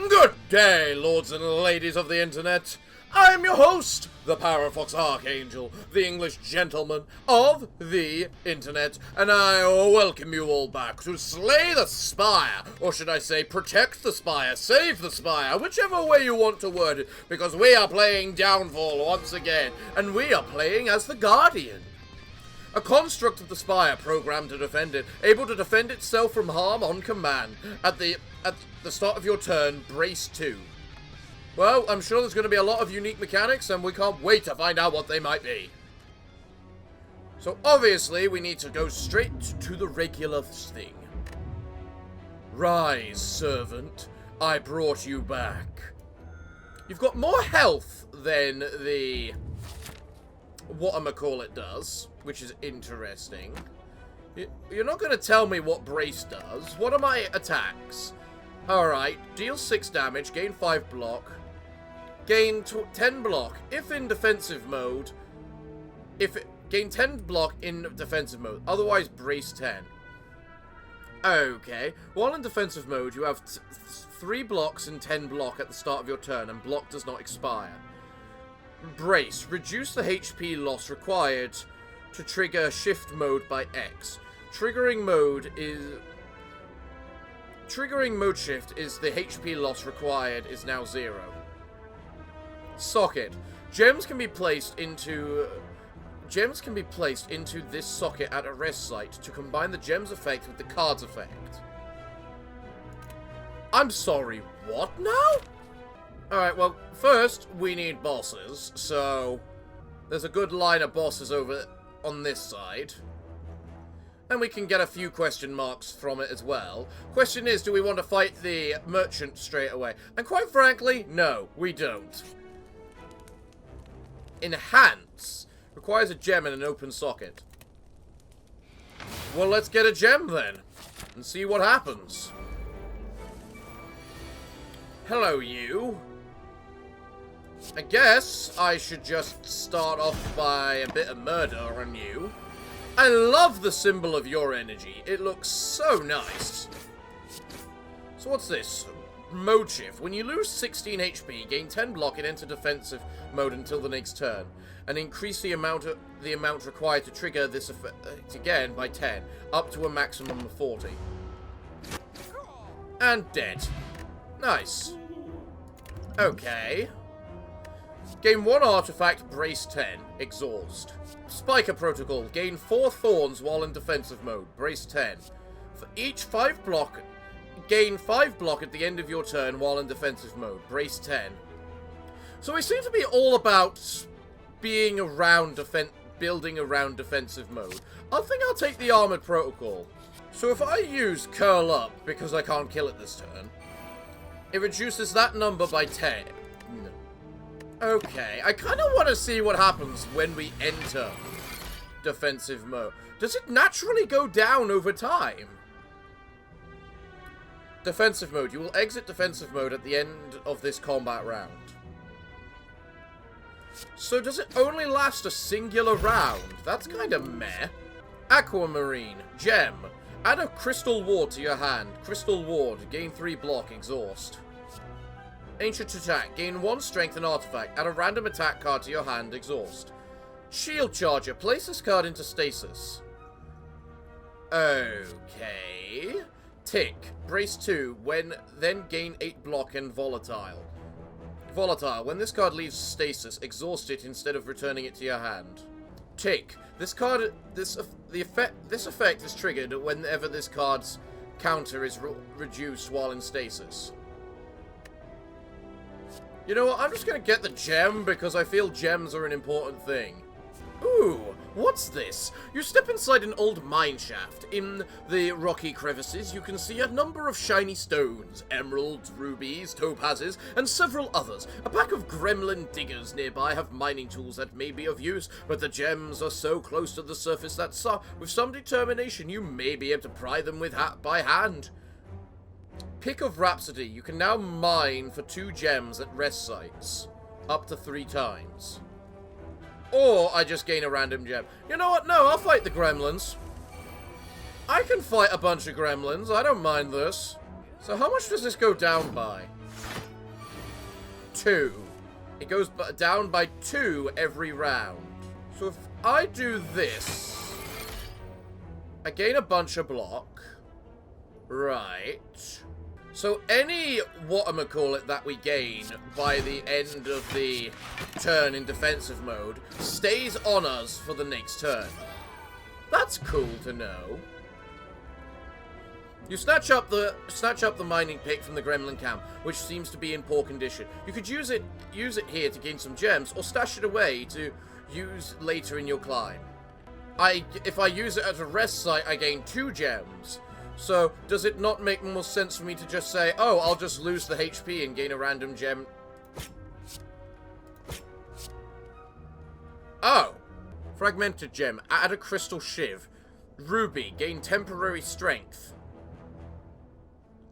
Good day, lords and ladies of the internet. I am your host, the Parafox Archangel, the English gentleman of the internet, and I welcome you all back to slay the spire, or should I say protect the spire, save the spire, whichever way you want to word it, because we are playing Downfall once again, and we are playing as the Guardian. A construct of the spire programmed to defend it, able to defend itself from harm on command. At the start of your turn, brace 2. Well, I'm sure there's going to be a lot of unique mechanics, and we can't wait to find out what they might be. So obviously, we need to go straight to the regular thing. Rise, servant. I brought you back. You've got more health than the whatchamacallit does, which is interesting. You're not going to tell me what brace does. What are my attacks? Alright, deal 6 damage, gain 5 block, gain 10 block if in defensive mode, gain 10 block in defensive mode, otherwise brace 10. Okay, while in defensive mode you have 3 blocks and 10 block at the start of your turn, and block does not expire. Brace. Reduce the HP loss required to trigger shift mode by X. Triggering mode shift is the HP loss required is now 0. Socket. Gems can be placed into this socket at a rest site to combine the gem's effect with the card's effect. I'm sorry, what now? Alright, well, first, we need bosses, so there's a good line of bosses over on this side. And we can get a few question marks from it as well. Question is, do we want to fight the merchant straight away? And quite frankly, no, we don't. Enhance. Requires a gem in an open socket. Well, let's get a gem then, and see what happens. Hello, you. I guess I should just start off by a bit of murder on you. I love the symbol of your energy. It looks so nice. So what's this? Mode shift. When you lose 16 HP, gain 10 block and enter defensive mode until the next turn. And increase the amount required to trigger this effect again by 10, up to a maximum of 40. And dead. Nice. Okay. Gain 1 artifact, brace 10, exhaust. Spiker protocol, gain 4 thorns while in defensive mode, brace 10. For each 5 block, gain 5 block at the end of your turn while in defensive mode, brace 10. So we seem to be all about building around defensive mode. I think I'll take the armored protocol. So if I use curl up, because I can't kill it this turn, it reduces that number by 10. Okay, I kind of want to see what happens when we enter defensive mode. Does it naturally go down over time? Defensive mode. You will exit defensive mode at the end of this combat round. So does it only last a singular round? That's kind of meh. Aquamarine. Gem. Add a crystal ward to your hand. Crystal ward. Gain 3 block. Exhaust. Ancient attack. Gain 1 strength and artifact. Add a random attack card to your hand. Exhaust. Shield charger. Place this card into stasis. Okay. Tick. Brace 2. Then gain 8 block and volatile. Volatile. When this card leaves stasis, exhaust it instead of returning it to your hand. Tick. This effect is triggered whenever this card's counter is reduced while in stasis. You know what, I'm just gonna get the gem because I feel gems are an important thing. Ooh, what's this? You step inside an old mine shaft. In the rocky crevices, you can see a number of shiny stones, emeralds, rubies, topazes, and several others. A pack of gremlin diggers nearby have mining tools that may be of use, but the gems are so close to the surface that with some determination you may be able to pry them by hand. Pick of Rhapsody. You can now mine for 2 gems at rest sites, up to 3 times. Or I just gain a random gem. You know what? No, I'll fight the gremlins. I can fight a bunch of gremlins. I don't mind this. So how much does this go down by? 2. It goes down by 2 every round. So if I do this, I gain a bunch of block. Right. So any whatchamacallit that we gain by the end of the turn in defensive mode stays on us for the next turn. That's cool to know. You snatch up the mining pick from the gremlin camp, which seems to be in poor condition. You could use it here to gain some gems, or stash it away to use later in your climb. If I use it as a rest site, I gain 2 gems. So, does it not make more sense for me to just say, oh, I'll just lose the HP and gain a random gem? Oh! Fragmented gem. Add a crystal shiv. Ruby. Gain temporary strength.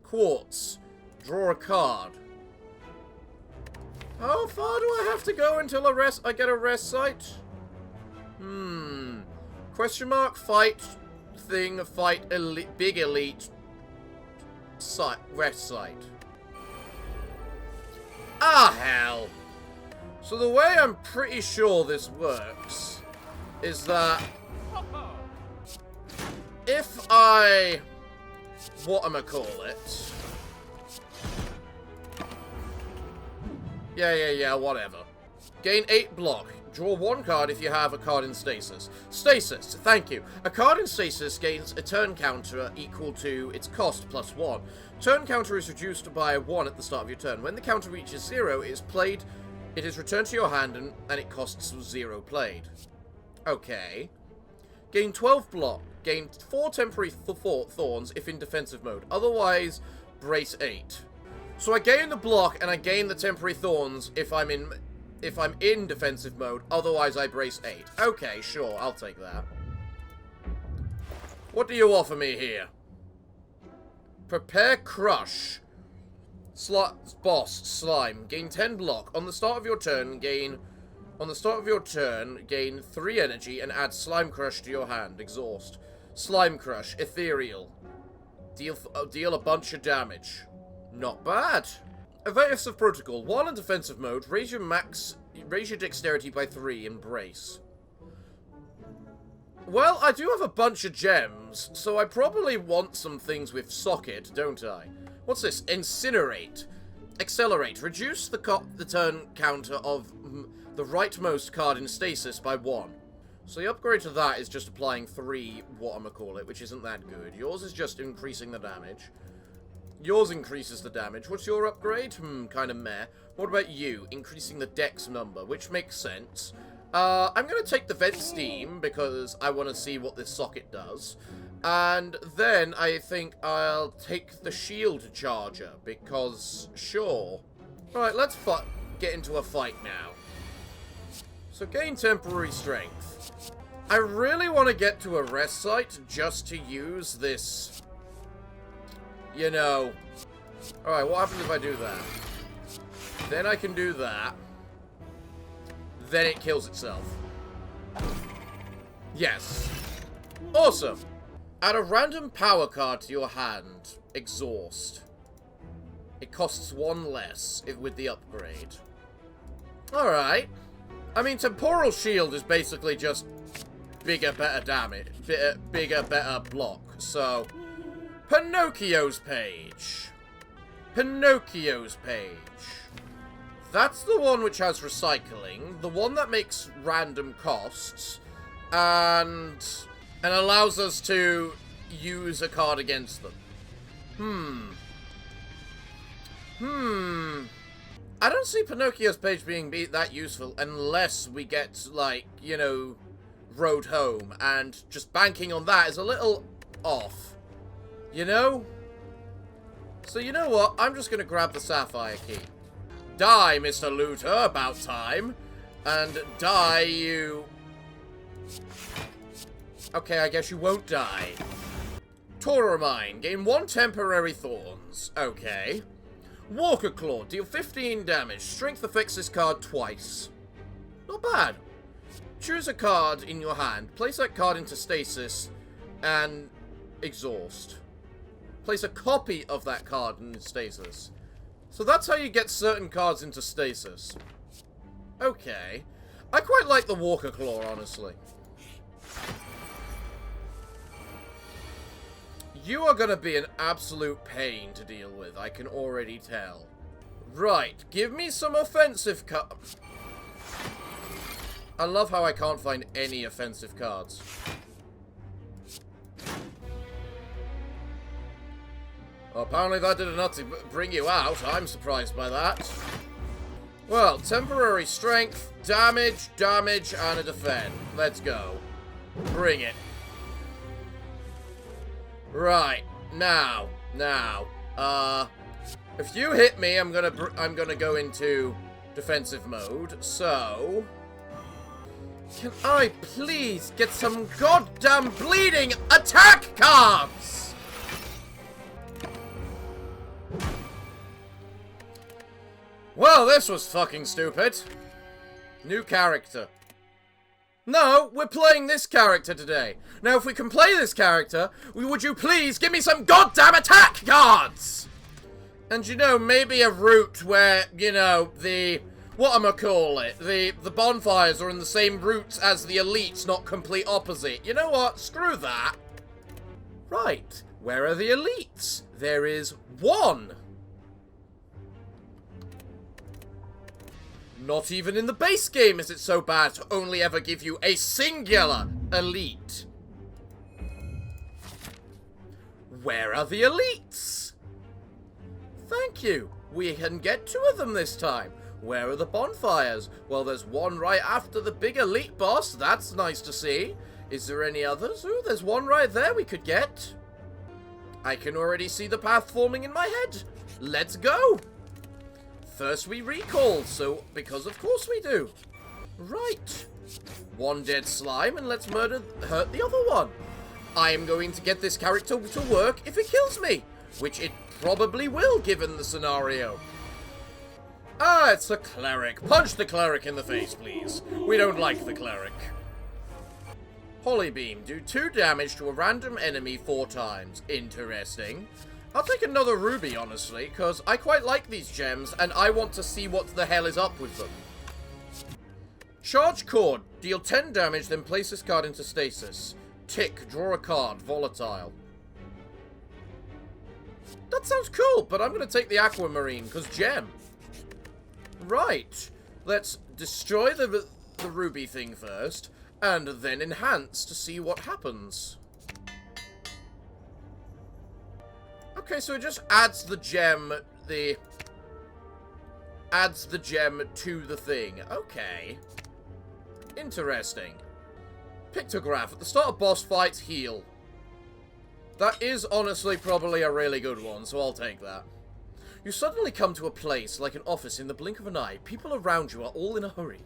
Quartz. Draw a card. How far do I have to go until I get a rest site? Question mark, fight thing, fight elite, big elite site, rest site. Ah, hell. So the way I'm pretty sure this works is that if I whatchamacallit, yeah, whatever. Gain 8 block. Draw 1 card if you have a card in stasis. Stasis, thank you. A card in stasis gains a turn counter equal to its cost plus 1. Turn counter is reduced by 1 at the start of your turn. When the counter reaches 0, it is played. It is returned to your hand and it costs 0 played. Okay. Gain 12 block. Gain 4 temporary thorns if in defensive mode. Otherwise, brace 8. So I gain the block and I gain the temporary thorns if I'm in defensive mode. Otherwise, I brace 8. Okay, sure, I'll take that. What do you offer me here? Prepare crush. Boss slime. Gain 10 block. On the start of your turn, gain 3 energy and add slime crush to your hand. Exhaust. Slime crush. Ethereal. Deal a bunch of damage. Not bad. Evasive protocol. While in defensive mode, raise your dexterity by 3 and brace. Well, I do have a bunch of gems, so I probably want some things with socket, don't I? What's this? Incinerate. Accelerate. Reduce the turn counter of the rightmost card in stasis by 1. So the upgrade to that is just applying 3 whatchamacallit, which isn't that good. Yours is just increasing the damage. Yours increases the damage. What's your upgrade? Kind of meh. What about you? Increasing the dex number, which makes sense. I'm going to take the vent steam because I want to see what this socket does. And then I think I'll take the shield charger because, sure. Alright, let's get into a fight now. So gain temporary strength. I really want to get to a rest site just to use this, you know. Alright, what happens if I do that? Then I can do that. Then it kills itself. Yes. Awesome. Add a random power card to your hand. Exhaust. It costs 1 less with the upgrade. Alright. I mean, Temporal Shield is basically just bigger, better damage. Bigger, better block. So, Pinocchio's page. Pinocchio's page. That's the one which has recycling. The one that makes random costs. And allows us to use a card against them. I don't see Pinocchio's page being that useful unless we get, like, you know, Road Home. And just banking on that is a little off. You know? So you know what? I'm just going to grab the Sapphire Key. Die, Mr. Looter. About time. And die, you... Okay, I guess you won't die. Tauramine. Gain 1 temporary thorns. Okay. Walker Claw. Deal 15 damage. Strength affects this card twice. Not bad. Choose a card in your hand. Place that card into stasis and exhaust. Place a copy of that card in stasis. So that's how you get certain cards into stasis. Okay. I quite like the Walker Claw, honestly. You are going to be an absolute pain to deal with, I can already tell. Right, give me some offensive cards. I love how I can't find any offensive cards. Well, apparently that did enough to bring you out. I'm surprised by that. Well, temporary strength, damage, and a defend. Let's go. Bring it. Right, now, if you hit me, I'm gonna go into defensive mode. So, can I please get some goddamn bleeding attack cards? Well, this was fucking stupid. New character. No, we're playing this character today. Now, if we can play this character, would you please give me some goddamn attack cards? And, you know, maybe a route where, you know, the bonfires are in the same routes as the elites, not complete opposite. You know what? Screw that. Right. Where are the elites? There is one. Not even in the base game is it so bad to only ever give you a singular elite. Where are the elites? Thank you. We can get 2 of them this time. Where are the bonfires? Well, there's one right after the big elite boss. That's nice to see. Is there any others? Ooh, there's one right there we could get. I can already see the path forming in my head. Let's go. First we recall, because of course we do. Right. One dead slime, and let's hurt the other one. I am going to get this character to work if it kills me, which it probably will, given the scenario. Ah, it's a cleric. Punch the cleric in the face, please. We don't like the cleric. Polybeam. Do 2 damage to a random enemy 4 times. Interesting. I'll take another ruby, honestly, because I quite like these gems, and I want to see what the hell is up with them. Charge Cord. Deal 10 damage, then place this card into stasis. Tick. Draw a card. Volatile. That sounds cool, but I'm going to take the Aquamarine, because gem. Right. Let's destroy the ruby thing first, and then enhance to see what happens. Okay, so it just adds the gem to the thing. Okay. Interesting. Pictograph. At the start of boss fights, heal. That is honestly probably a really good one, so I'll take that. You suddenly come to a place like an office in the blink of an eye. People around you are all in a hurry.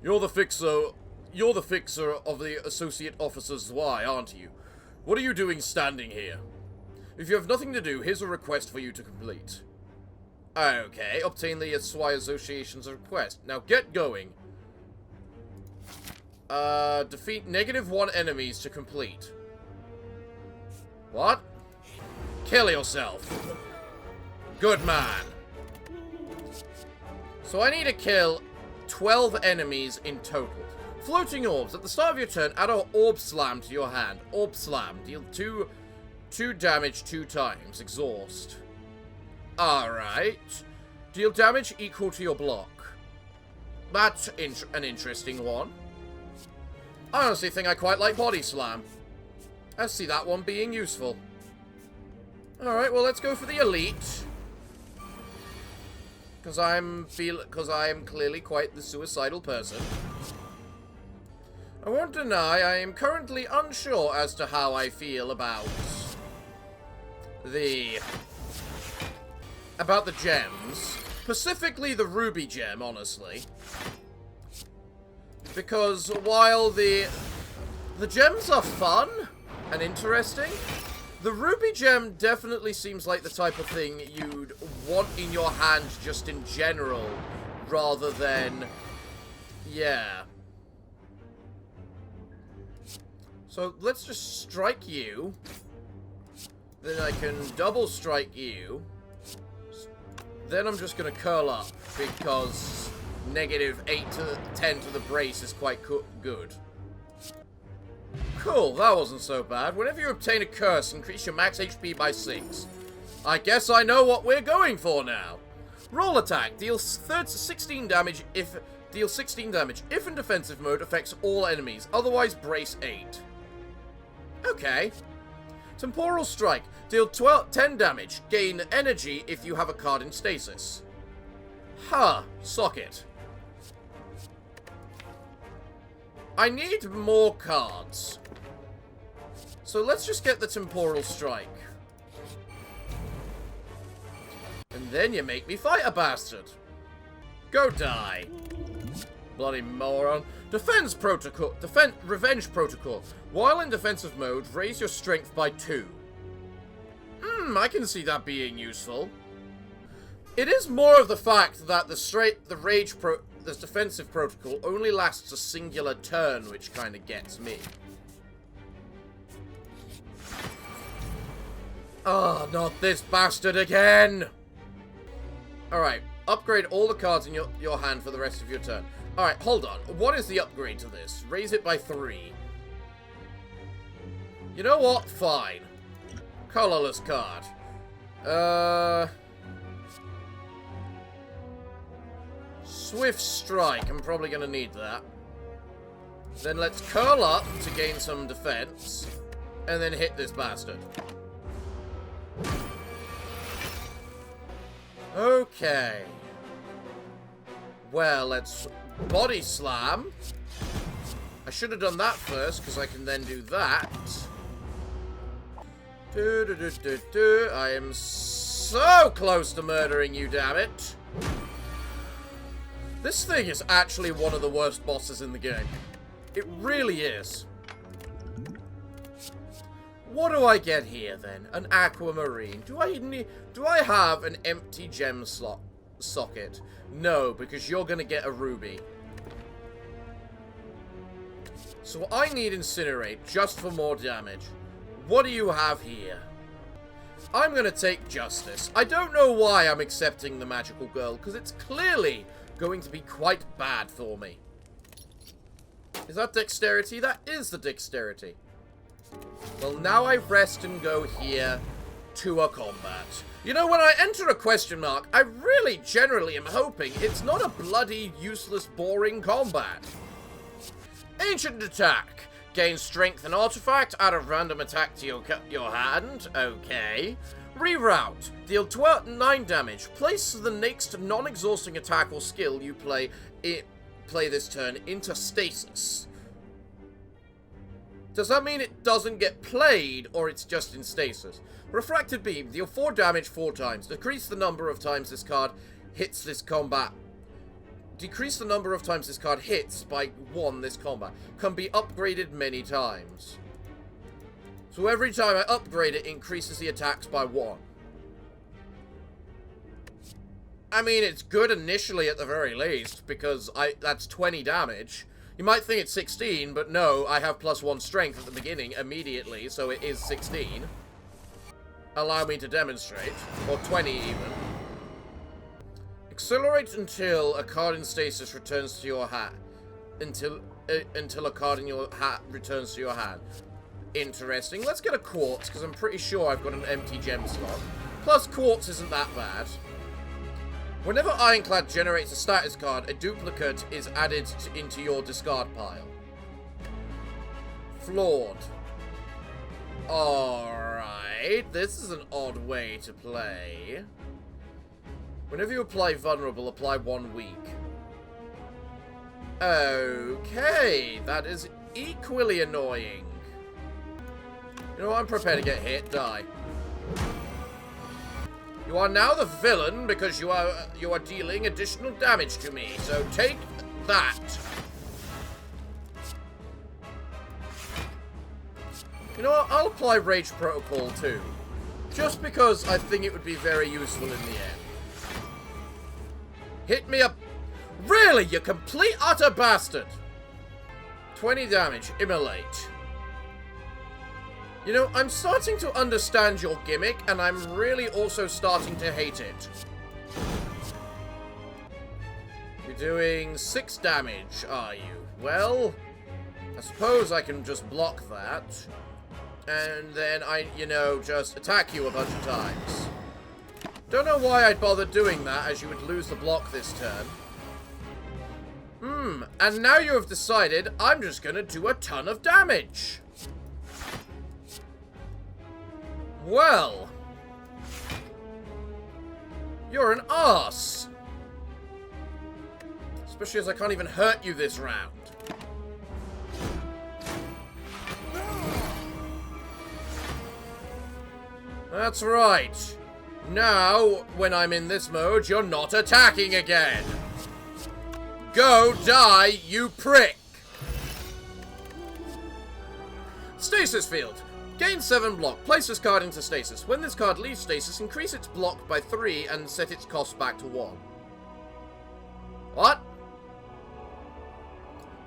You're the fixer of the associate officer's Y, aren't you? What are you doing standing here? If you have nothing to do, here's a request for you to complete. Okay, obtain the SWI Association's request. Now get going. Defeat -1 enemies to complete. What? Kill yourself. Good man. So I need to kill 12 enemies in total. Floating orbs. At the start of your turn, add an orb slam to your hand. Orb slam. Deal 2 damage 2 times. Exhaust. Alright. Deal damage equal to your block. That's an interesting one. I honestly think I quite like Body Slam. I see that one being useful. Alright, well, let's go for the elite. Because I am clearly quite the suicidal person. I won't deny I am currently unsure as to how I feel about the gems. Specifically the ruby gem, honestly. Because while the gems are fun and interesting, the ruby gem definitely seems like the type of thing you'd want in your hand just in general, rather than, yeah. So let's just strike you. Then I can double strike you. Then I'm just going to curl up, because negative 8 to 10 to the brace is quite good. Cool, that wasn't so bad. Whenever you obtain a curse, increase your max HP by 6. I guess I know what we're going for now. Roll attack. Deals 16 damage if in defensive mode, affects all enemies. Otherwise, brace 8. Okay. Temporal strike. Deal 10 damage. Gain energy if you have a card in stasis. Huh. Socket. I need more cards. So let's just get the temporal strike. And then you make me fight a bastard. Go die. Bloody moron. Revenge protocol. While in defensive mode, raise your strength by 2. I can see that being useful. It is more of the fact that the defensive protocol only lasts a singular turn, which kind of gets me. Oh, not this bastard again! Alright, upgrade all the cards in your hand for the rest of your turn. Alright, hold on. What is the upgrade to this? Raise it by 3. You know what? Fine. Colorless card. Swift Strike. I'm probably going to need that. Then let's curl up to gain some defense. And then hit this bastard. Okay. Well, let's body slam. I should have done that first, because I can then do that. I am so close to murdering you, damn it. This thing is actually one of the worst bosses in the game. It really is. What do I get here, then? An aquamarine. Do I have an empty gem socket? No, because you're gonna get a ruby. So I need Incinerate, just for more damage. What do you have here? I'm gonna take Justice. I don't know why I'm accepting the magical girl, because it's clearly going to be quite bad for me. Is that dexterity? That is the dexterity. Well, now I rest and go here to a combat. You know, when I enter a question mark, I really generally am hoping it's not a bloody, useless, boring combat. Ancient Attack. Gain strength and artifact, add a random attack to your hand. Okay. Reroute. Deal 9 damage. Place the next non-exhausting attack or skill you play this turn into stasis. Does that mean it doesn't get played, or it's just in stasis? Refracted Beam. Deal 4 damage 4 times. Decrease the number of times this card hits this combat. Decrease the number of times this card hits by 1 this combat. Can be upgraded many times. So every time I upgrade it, increases the attacks by 1. I mean, it's good initially at the very least, because that's 20 damage. You might think it's 16, but no, I have +1 strength at the beginning immediately, so it is 16. Allow me to demonstrate. Or 20 even. Accelerate until a card in stasis returns to your hat. Until a card in your hat returns to your hand. Interesting. Let's get a quartz, because I'm pretty sure I've got an empty gem slot. Plus, quartz isn't that bad. Whenever Ironclad generates a status card, a duplicate is added into your discard pile. Flawed. Alright, this is an odd way to play. Whenever you apply Vulnerable, apply 1 weak. Okay, that is equally annoying. You know what, I'm prepared to get hit. Die. You are now the villain because you are dealing additional damage to me. So take that. You know what? I'll apply Rage Protocol too. Just because I think it would be very useful in the end. Hit me up. Really, you complete utter bastard. 20 damage. Immolate. You know, I'm starting to understand your gimmick, and I'm really also starting to hate it. You're doing 6 damage, are you? Well, I suppose I can just block that. And then just attack you a bunch of times. Don't know why I'd bother doing that, as you would lose the block this turn. And now you have decided I'm just gonna do a ton of damage. Well, you're an arse. Especially as I can't even hurt you this round. That's right. Now, when I'm in this mode, you're not attacking again. Go die, you prick! Stasis field. Gain 7 block. Place this card into stasis. When this card leaves stasis, increase its block by 3 and set its cost back to 1. What?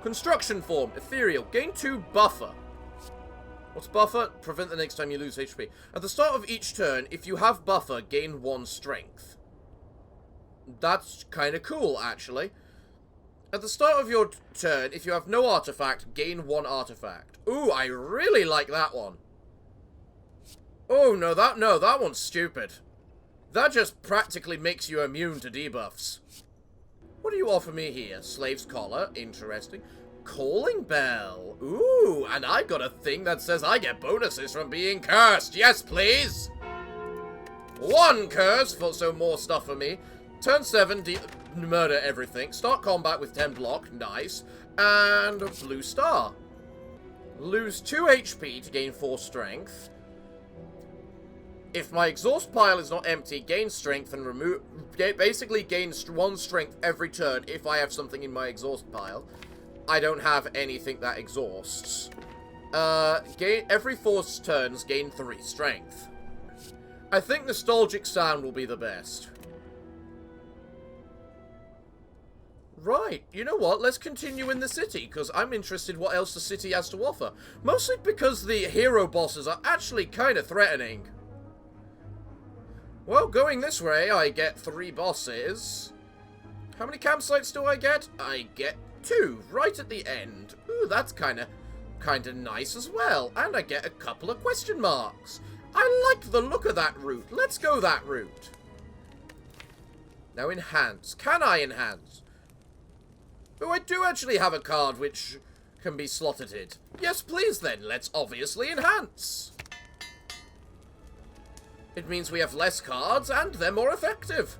Construction form. Ethereal. Gain 2 buffer. What's buffer? Prevent the next time you lose HP. At the start of each turn, if you have buffer, gain 1 strength. That's kind of cool, actually. At the start of your turn, if you have no artifact, gain 1 artifact. Ooh, I really like that one. Oh, no, that one's stupid. That just practically makes you immune to debuffs. What do you offer me here? Slave's collar, interesting. Calling bell. Ooh, and I got a thing that says I get bonuses from being cursed. Yes, please. 1 curse, so more stuff for me. Turn 7, murder everything. Start combat with 10 block. Nice. And a blue star. Lose 2 HP to gain 4 strength. If my exhaust pile is not empty, gain strength and basically gain 1 strength every turn if I have something in my exhaust pile. I don't have anything that exhausts. Every 4 turns, gain 3 strength. I think nostalgic sound will be the best. Right, you know what? Let's continue in the city, because I'm interested what else the city has to offer. Mostly because the hero bosses are actually kind of threatening. Well, going this way, I get 3 bosses. How many campsites do I get? I get 2, right at the end. Ooh, that's kind of nice as well. And I get a couple of question marks. I like the look of that route. Let's go that route. Now enhance. Can I enhance? Oh, I do actually have a card which can be slotted. Yes, please then. Let's obviously enhance. It means we have less cards, and they're more effective.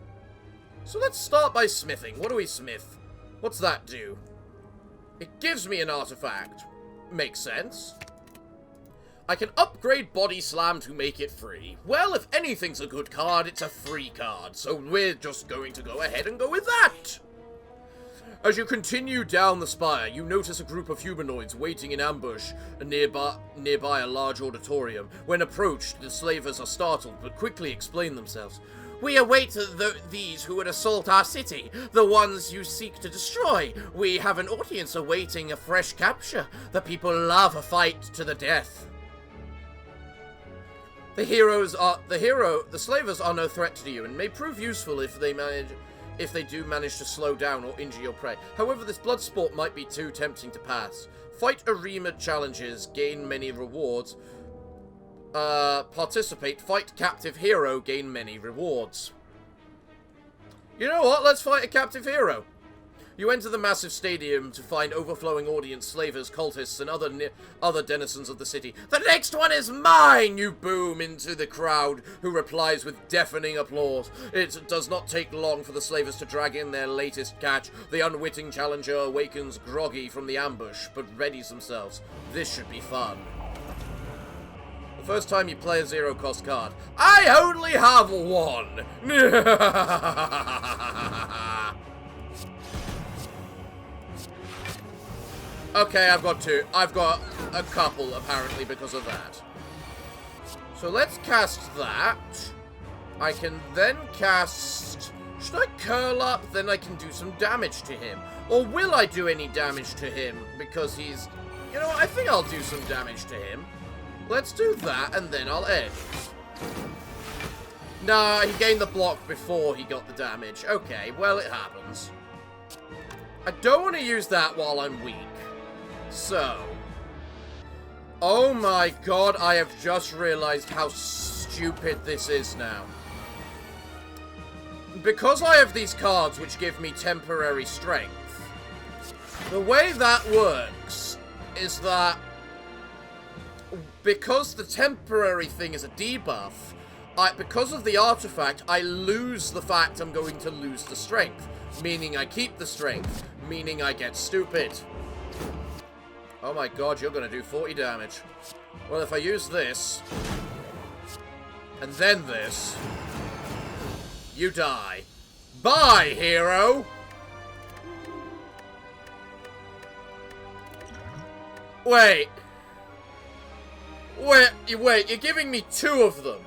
So let's start by smithing. What do we smith? What's that do? It gives me an artifact. Makes sense. I can upgrade Body Slam to make it free. Well, if anything's a good card, it's a free card. So we're just going to go ahead and go with that. As you continue down the spire, you notice a group of humanoids waiting in ambush nearby a large auditorium. When approached, the slavers are startled, but quickly explain themselves. We await these who would assault our city, the ones you seek to destroy. We have an audience awaiting a fresh capture. The people love a fight to the death. The slavers are no threat to you and may prove useful if they do manage to slow down or injure your prey. However, this blood sport might be too tempting to pass. Fight arena challenges, gain many rewards. Participate, fight captive hero, gain many rewards. You know what? Let's fight a captive hero. You enter the massive stadium to find overflowing audience, slavers, cultists, and other denizens of the city. The next one is mine, you boom into the crowd, who replies with deafening applause. It does not take long for the slavers to drag in their latest catch. The unwitting challenger awakens groggy from the ambush, but readies themselves. This should be fun. The first time you play a zero-cost card. I only have 1! Okay, I've got 2. I've got a couple, apparently, because of that. So let's cast that. I can then cast... Should I curl up? Then I can do some damage to him. Or will I do any damage to him? Because he's... You know what? I think I'll do some damage to him. Let's do that, and then I'll end. Nah, he gained the block before he got the damage. Okay, well, it happens. I don't want to use that while I'm weak. So. Oh my god, I have just realized how stupid this is now. Because I have these cards which give me temporary strength, the way that works is that because the temporary thing is a debuff, because of the artifact, I lose the fact I'm going to lose the strength. Meaning I keep the strength. Meaning I get stupid. Oh my god, you're going to do 40 damage. Well, if I use this, and then this, you die. Bye, hero! Wait. Wait, you're giving me 2 of them.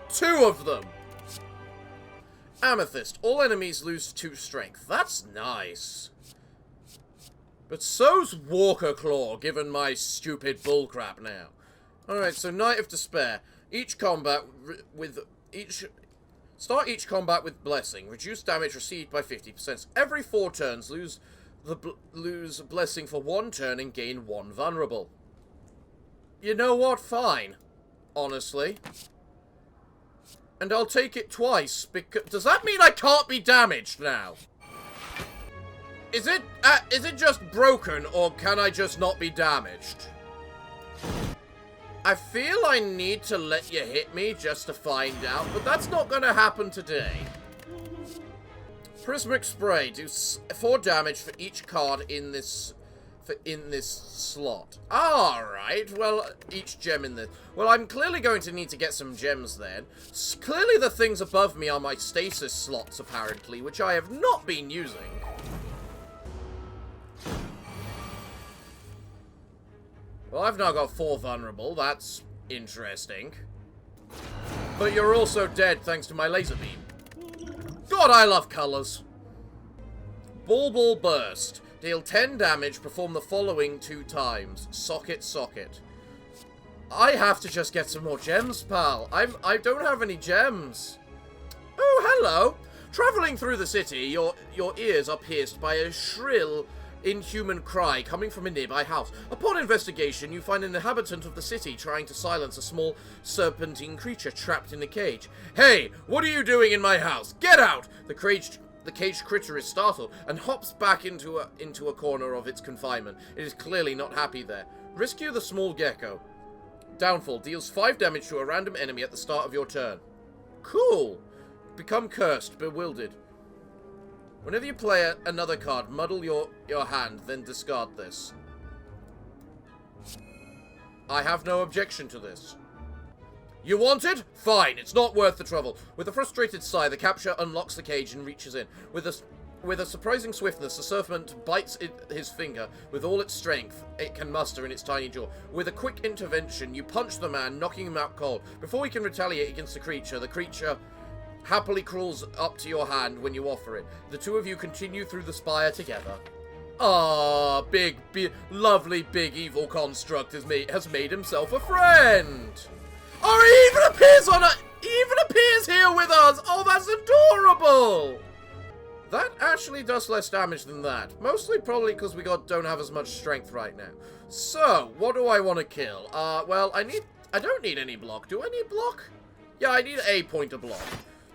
2 of them. Amethyst. All enemies lose 2 strength. That's nice. But so's Walker Claw, given my stupid bullcrap now. Alright, so Knight of Despair. Start each combat with Blessing. Reduce damage received by 50%. Every 4 turns, lose Blessing for 1 turn and gain 1 vulnerable. You know what? Fine. Honestly. And I'll take it twice, because... Does that mean I can't be damaged now? Is it just broken, or can I just not be damaged? I feel I need to let you hit me just to find out, but that's not gonna happen today. Prismatic Spray. Do 4 damage for each card in this slot. Alright, well, each gem in this. Well, I'm clearly going to need to get some gems then. Clearly the things above me are my stasis slots, apparently, which I have not been using. Well, I've now got 4 vulnerable. That's interesting. But you're also dead thanks to my laser beam. God, I love colors. Ball Burst. Deal 10 damage, perform the following 2 times. Socket, socket. I have to just get some more gems, pal. I don't have any gems. Oh, hello. Traveling through the city, your ears are pierced by a shrill, inhuman cry coming from a nearby house. Upon investigation, you find an inhabitant of the city trying to silence a small serpentine creature trapped in a cage. Hey, what are you doing in my house? Get out! The caged creature is startled and hops back into a corner of its confinement. It is clearly not happy there. Rescue the small gecko. Downfall. Deals 5 damage to a random enemy at the start of your turn. Cool. Become cursed, bewildered. Whenever you play another card, muddle your hand, then discard this. I have no objection to this. You want it? Fine, it's not worth the trouble. With a frustrated sigh, the capture unlocks the cage and reaches in. With a surprising swiftness, the serpent bites his finger with all its strength it can muster in its tiny jaw. With a quick intervention, you punch the man, knocking him out cold. Before he can retaliate against the creature happily crawls up to your hand when you offer it. The 2 of you continue through the spire together. Ah, lovely big evil construct has made himself a friend. Oh, he even appears here with us. Oh, that's adorable. That actually does less damage than that. Mostly probably because we don't have as much strength right now. So, what do I want to kill? Well, I don't need any block. Do I need block? Yeah, I need a point of block.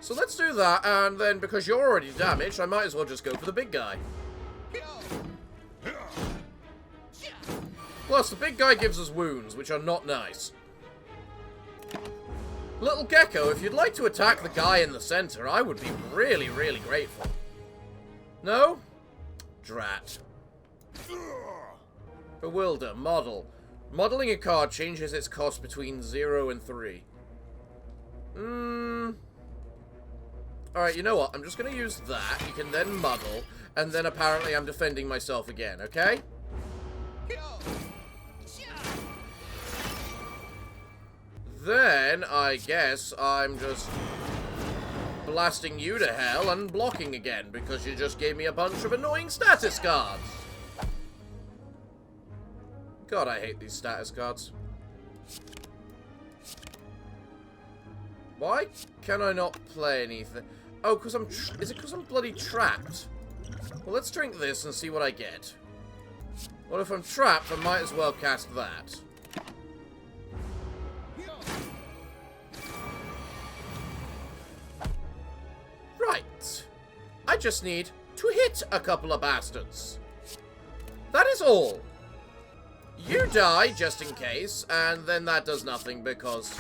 So let's do that, and then because you're already damaged, I might as well just go for the big guy. Plus, the big guy gives us wounds, which are not nice. Little Gecko, if you'd like to attack the guy in the center, I would be really, really grateful. No? Drat. Bewilder. Model. Modeling a card changes its cost between 0 and 3. Alright, you know what? I'm just going to use that. You can then muddle. And then apparently I'm defending myself again, okay? Then, I guess, I'm just blasting you to hell and blocking again, because you just gave me a bunch of annoying status cards. God, I hate these status cards. Why can I not play anything? Oh, because is it because I'm bloody trapped? Well, let's drink this and see what I get. Well, if I'm trapped, I might as well cast that. Right. I just need to hit a couple of bastards. That is all. You die, just in case, and then that does nothing because...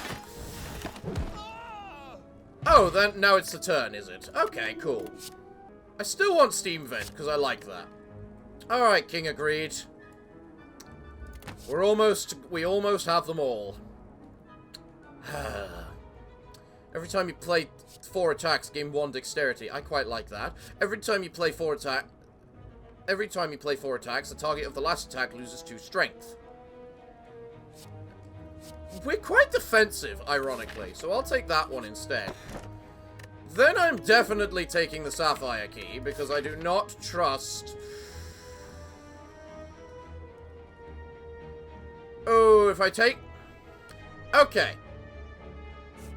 Oh, then now it's the turn, is it? Okay, cool. I still want Steam Vent, because I like that. Alright, King agreed. We almost have them all. Every time you play 4 attacks, gain 1 dexterity. I quite like that. Every time you play 4 attacks, the target of the last attack loses 2 strength. We're quite defensive, ironically, so I'll take that one instead. Then I'm definitely taking the Sapphire Key, because I do not trust... Oh, if I take... Okay.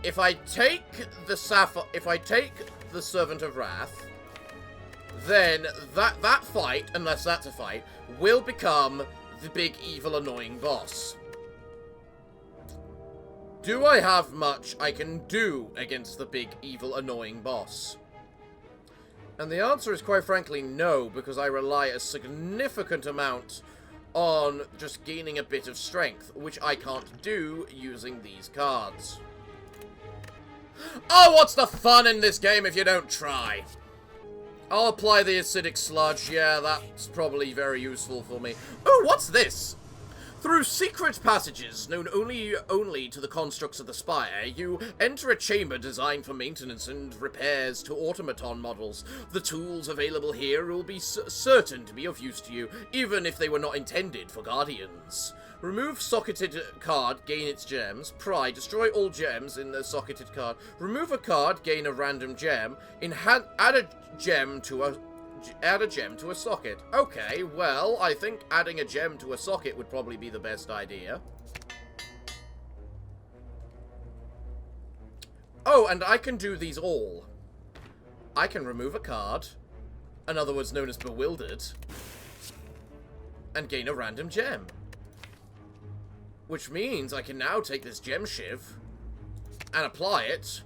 If I take the Servant of Wrath, then that fight, unless that's a fight, will become the big, evil, annoying boss. Do I have much I can do against the big, evil, annoying boss? And the answer is quite frankly no, because I rely a significant amount on just gaining a bit of strength, which I can't do using these cards. Oh, what's the fun in this game if you don't try? I'll apply the acidic sludge. Yeah, that's probably very useful for me. Oh, what's this? Through secret passages known only to the constructs of the spire, you enter a chamber designed for maintenance and repairs to automaton models. The tools available here will be certain to be of use to you, even if they were not intended for guardians. Remove socketed card, gain its gems. Pry, destroy all gems in the socketed card. Remove a card, gain a random gem. Add a gem to a socket. Okay, well, I think adding a gem to a socket would probably be the best idea. Oh, and I can do these all. I can remove a card, in other words known as Bewildered, and gain a random gem. Which means I can now take this gem shiv and apply it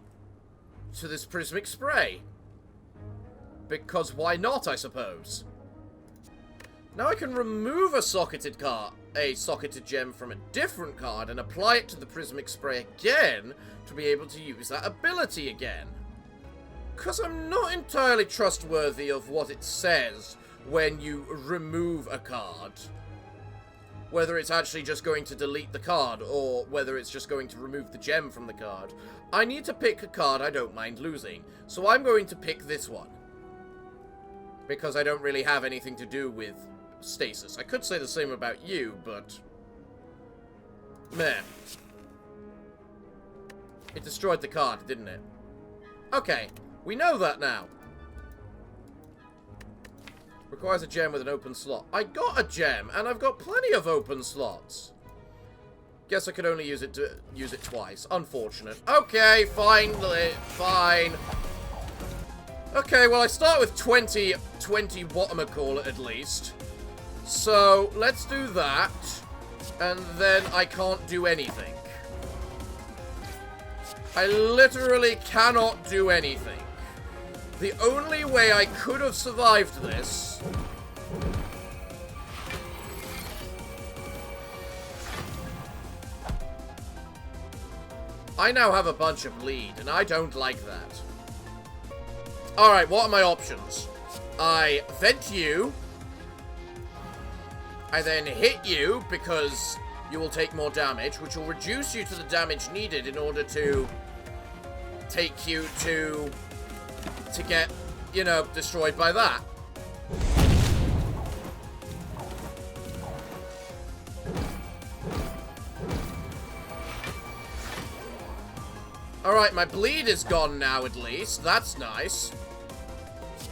to this prismic spray. Because why not, I suppose? Now I can remove a socketed gem from a different card and apply it to the prismic spray again to be able to use that ability again. Because I'm not entirely trustworthy of what it says when you remove a card. Whether it's actually just going to delete the card, or whether it's just going to remove the gem from the card. I need to pick a card I don't mind losing, so I'm going to pick this one. Because I don't really have anything to do with stasis. I could say the same about you, but... meh. It destroyed the card, didn't it? Okay, we know that now. Requires a gem with an open slot. I got a gem, and I've got plenty of open slots. Guess I could only use it twice. Unfortunate. Okay, fine. Okay, well, I start with 20 whatchamacallit at least. So, let's do that. And then I can't do anything. I literally cannot do anything. The only way I could have survived this... I now have a bunch of bleed, and I don't like that. Alright, what are my options? I vent you. I then hit you, because you will take more damage, which will reduce you to the damage needed in order to take you to get, you know, destroyed by that. Alright, my bleed is gone now, at least. That's nice.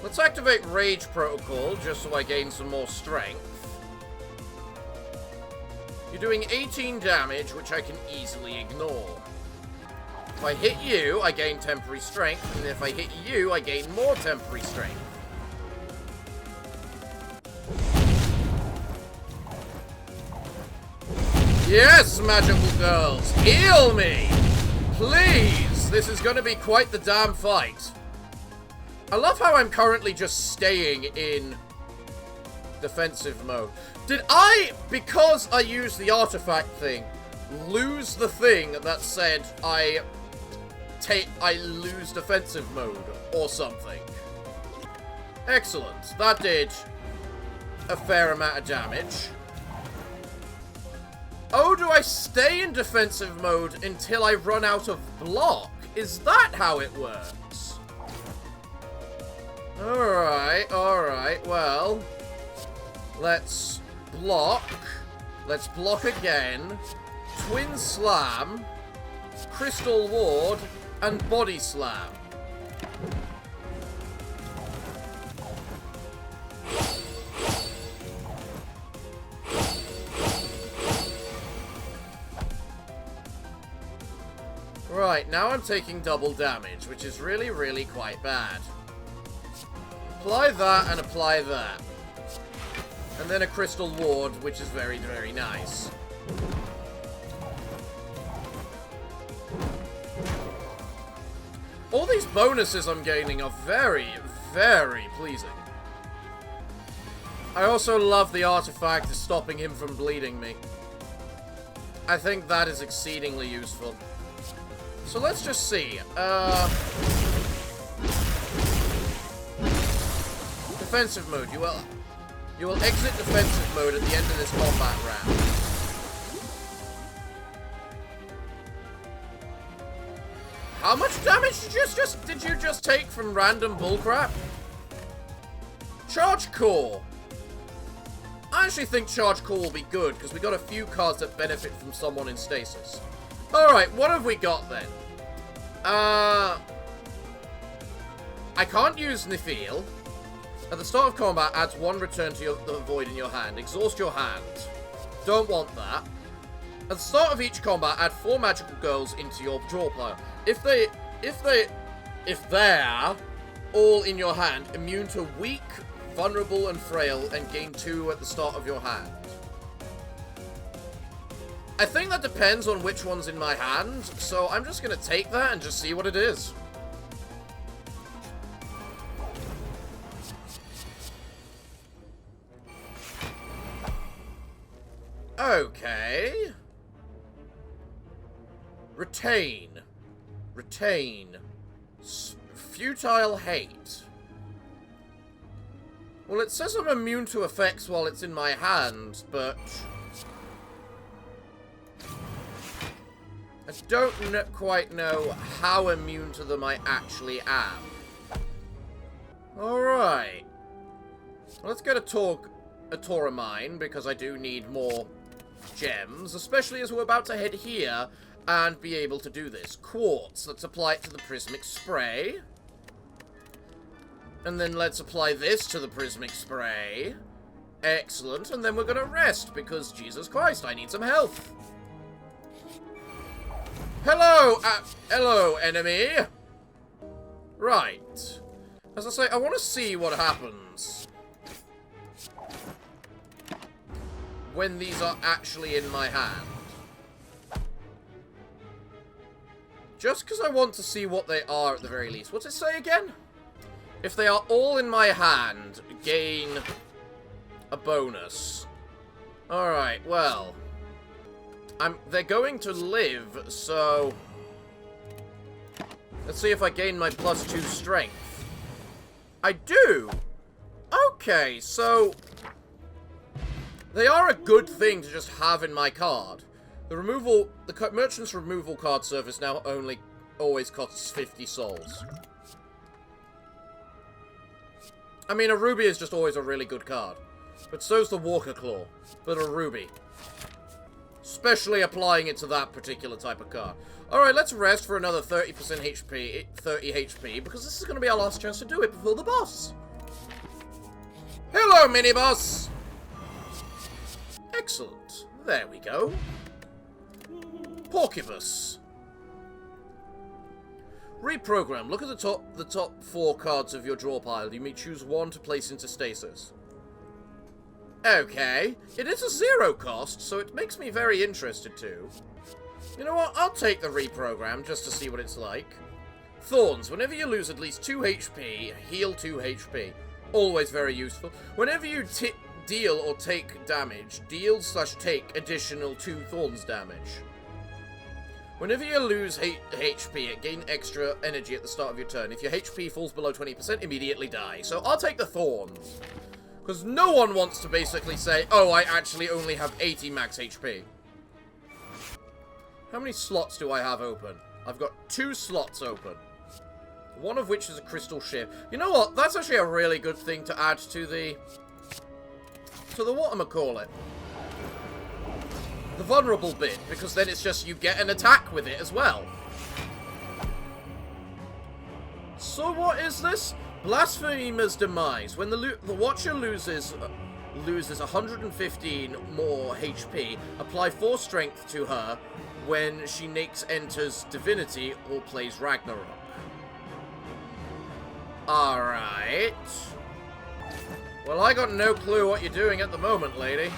Let's activate Rage Protocol, just so I gain some more strength. You're doing 18 damage, which I can easily ignore. If I hit you, I gain temporary strength, and if I hit you, I gain more temporary strength. Yes, magical girls, heal me! Please! This is going to be quite the damn fight. I love how I'm currently just staying in defensive mode. Did I, because I used the artifact thing, lose the thing that said I lose defensive mode or something? Excellent. That did a fair amount of damage. Oh, do I stay in defensive mode until I run out of block? Is that how it works? Alright, well, let's block. Let's block again. Twin slam, crystal ward, and body slam. Right, now I'm taking double damage, which is really, really quite bad. Apply that and apply that. And then a crystal ward, which is very, very nice. All these bonuses I'm gaining are very, very pleasing. I also love the artifact is stopping him from bleeding me. I think that is exceedingly useful. So let's just see. Defensive mode. You will exit defensive mode at the end of this combat round. How much damage did you just take from random bullcrap? Charge core. I actually think charge core will be good because we got a few cards that benefit from someone in stasis. Alright, what have we got then? I can't use Nifil. At the start of combat, adds 1 return to the void in your hand. Exhaust your hand. Don't want that. At the start of each combat, add 4 magical girls into your draw pile. If they're all in your hand, immune to weak, vulnerable, and frail, and gain 2 at the start of your hand. I think that depends on which one's in my hand, so I'm just going to take that and just see what it is. Okay. Retain. Futile hate. Well, it says I'm immune to effects while it's in my hand, but I don't quite know how immune to them I actually am. Alright. Let's get a tour of mine, because I do need more gems, especially as we're about to head here and be able to do this. Quartz. Let's apply it to the prismic spray. And then let's apply this to the prismic spray. Excellent. And then we're going to rest, because, Jesus Christ, I need some health. Hello! Hello, enemy! Right. As I say, I want to see what happens when these are actually in my hand. Just because I want to see what they are at the very least. What's it say again? If they are all in my hand, gain a bonus. Alright, well. They're going to live, so let's see if I gain my +2 strength. I do! Okay, so they are a good thing to just have in my card. The merchant's removal card service now always costs 50 souls. I mean, a ruby is just always a really good card. But so's the Walker Claw, but a ruby. Especially applying it to that particular type of card. Alright, let's rest for another 30% HP, 30 HP, because this is going to be our last chance to do it before the boss. Hello, mini-boss! Excellent. There we go. Porcupus. Reprogram. Look at the top 4 cards of your draw pile. You may choose one to place into stasis. Okay, it is a 0 cost, so it makes me very interested too. You know what, I'll take the reprogram just to see what it's like. Thorns, whenever you lose at least 2 HP, heal 2 HP. Always very useful. Whenever you deal or take damage, deal/take additional 2 thorns damage. Whenever you lose HP, gain extra energy at the start of your turn. If your HP falls below 20%, immediately die. So I'll take the thorns. Because no one wants to basically say, oh, I actually only have 80 max HP. How many slots do I have open? I've got 2 slots open. One of which is a crystal ship. You know what? That's actually a really good thing to add to the whatchamacallit. The vulnerable bit, because then it's just you get an attack with it as well. So what is this? Blasphemer's Demise. When the watcher loses 115 more HP, apply 4 strength to her when she enters Divinity or plays Ragnarok. Alright. Well, I got no clue what you're doing at the moment, lady.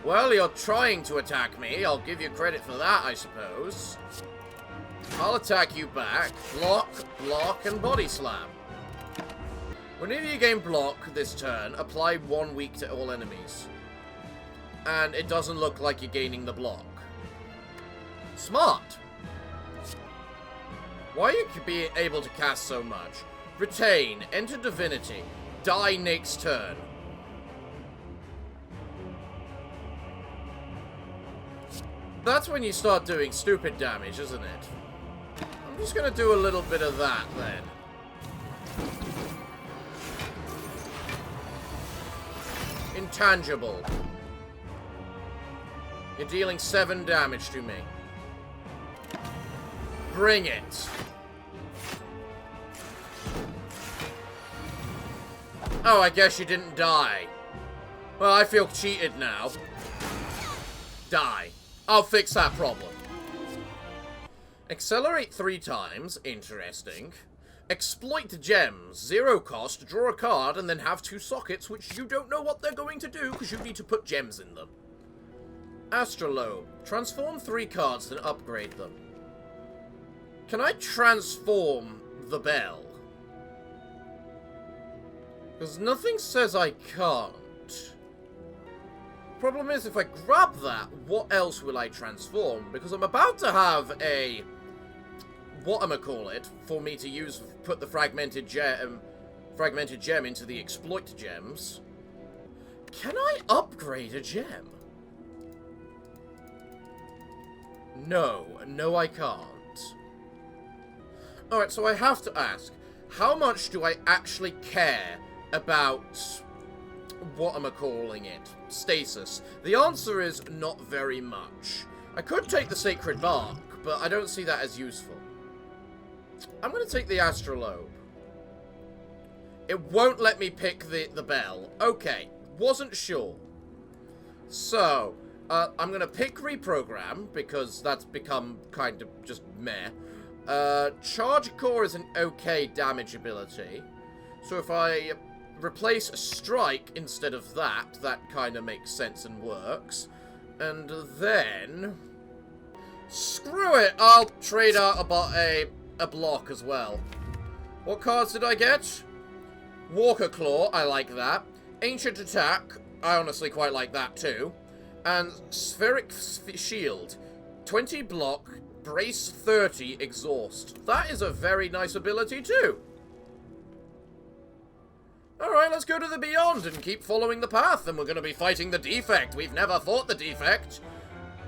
Well, you're trying to attack me. I'll give you credit for that, I suppose. I'll attack you back. Block, block, and body slam. Whenever you gain block this turn, apply 1 weak to all enemies. And it doesn't look like you're gaining the block. Smart. Why are you being able to cast so much? Retain, enter Divinity, die next turn. That's when you start doing stupid damage, isn't it? I'm just gonna do a little bit of that, then. Intangible. You're dealing 7 damage to me. Bring it. Oh, I guess you didn't die. Well, I feel cheated now. Die. I'll fix that problem. Accelerate 3 times. Interesting. Exploit gems. 0 cost. Draw a card and then have 2 sockets which you don't know what they're going to do because you need to put gems in them. Astrolabe. Transform 3 cards then upgrade them. Can I transform the bell? Because nothing says I can't. Problem is, if I grab that, what else will I transform? Because I'm about to have a whatchamacallit for me to use, put the fragmented gem into the exploit gems. Can I upgrade a gem? No, I can't. Alright, so I have to ask, how much do I actually care about stasis? The answer is not very much. I could take the Sacred Bark, but I don't see that as useful. I'm going to take the Astrolabe. It won't let me pick the bell. Okay, wasn't sure. So, I'm going to pick Reprogram, because that's become kind of just meh. Charge Core is an okay damage ability. So if I replace Strike instead of that, that kind of makes sense and works. And then... screw it! I'll trade out a block as well. What cards did I get? Walker Claw, I like that. Ancient Attack, I honestly quite like that too. And Spheric Shield. 20 block, brace 30, exhaust. That is a very nice ability too. Alright, let's go to the Beyond and keep following the path. And we're going to be fighting the Defect. We've never fought the Defect.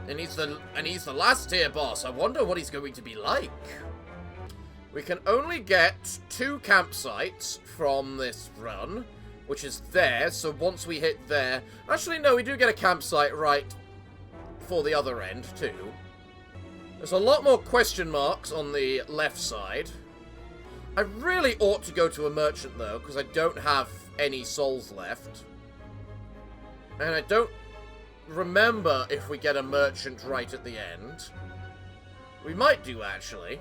And he's the last tier boss. I wonder what he's going to be like. We can only get 2 campsites from this run, which is there. So once we hit there... actually, no, we do get a campsite right for the other end, too. There's a lot more question marks on the left side. I really ought to go to a merchant, though, because I don't have any souls left. And I don't remember if we get a merchant right at the end. We might do, actually.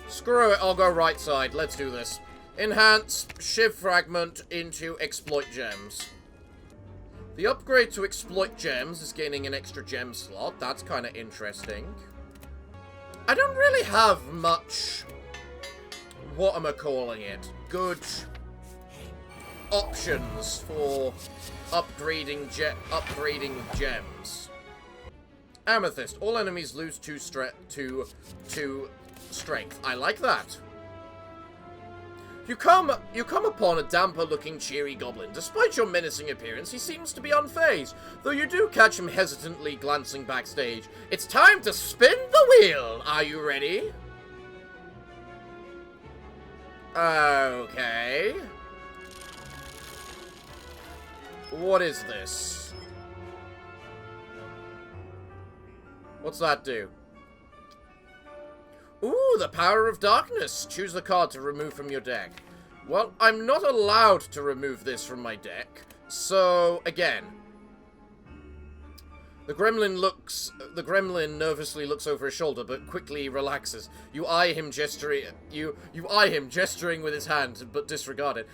Screw it, I'll go right side. Let's do this. Enhance Shiv Fragment into Exploit Gems. The upgrade to Exploit Gems is gaining an extra gem slot. That's kind of interesting. I don't really have much, what am I calling it, good options for upgrading gems. Amethyst. All enemies lose 2 strength. I like that. You come upon a damper-looking cheery goblin. Despite your menacing appearance, he seems to be unfazed, though you do catch him hesitantly glancing backstage. It's time to spin the wheel! Are you ready? Okay. What is this? What's that do? Ooh, the power of darkness. Choose the card to remove from your deck. Well, I'm not allowed to remove this from my deck. So, again. The gremlin nervously looks over his shoulder, but quickly relaxes. You eye him gesturing with his hand, but disregard it.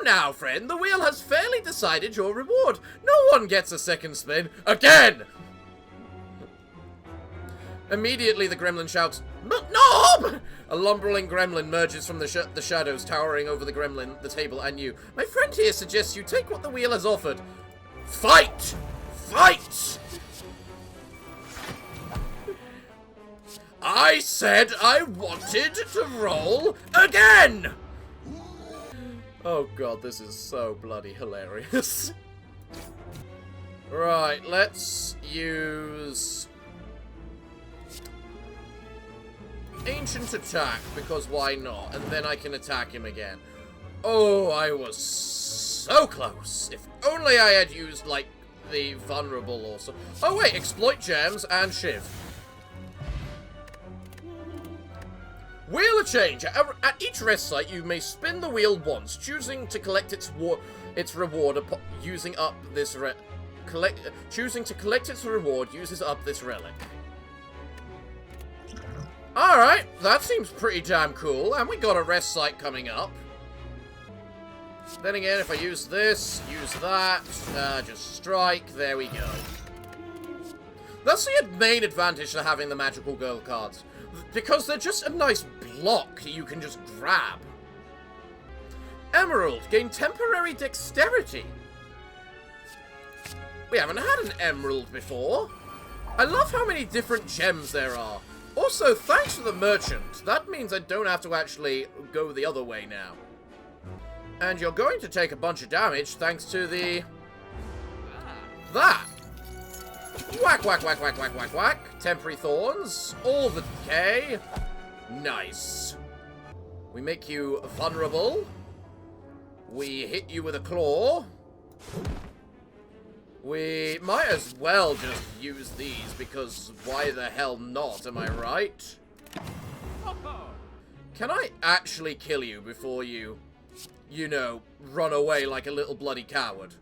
Now, friend, the wheel has fairly decided your reward. No one gets a second spin. Again! Immediately, the gremlin shouts, "Knob!" A lumbering gremlin emerges from the shadows, towering over the table, and you. My friend here suggests you take what the wheel has offered. Fight! Fight! I said I wanted to roll again! Oh god, this is so bloody hilarious. Right, let's use Ancient Attack, because why not? And then I can attack him again. Oh, I was so close. If only I had used, like, the Vulnerable or something. Oh wait, Exploit Gems and Shiv. Wheel of Change. At each rest site, you may spin the wheel once, choosing to collect its reward using up this choosing to collect its reward uses up this relic. Alright, that seems pretty damn cool, and we got a rest site coming up. Then again, if I use this, use that, just strike, there we go. That's the main advantage to having the Magical Girl cards, because they're just a nice block you can just grab. Emerald, gain temporary dexterity. We haven't had an emerald before. I love how many different gems there are. Also, thanks to the merchant, that means I don't have to actually go the other way now. And you're going to take a bunch of damage thanks to the... that. Whack, whack, whack, whack, whack, whack, whack. Temporary thorns. All the decay. Nice. We make you vulnerable. We hit you with a claw. We might as well just use these, because why the hell not, am I right? Can I actually kill you before you know, run away like a little bloody coward?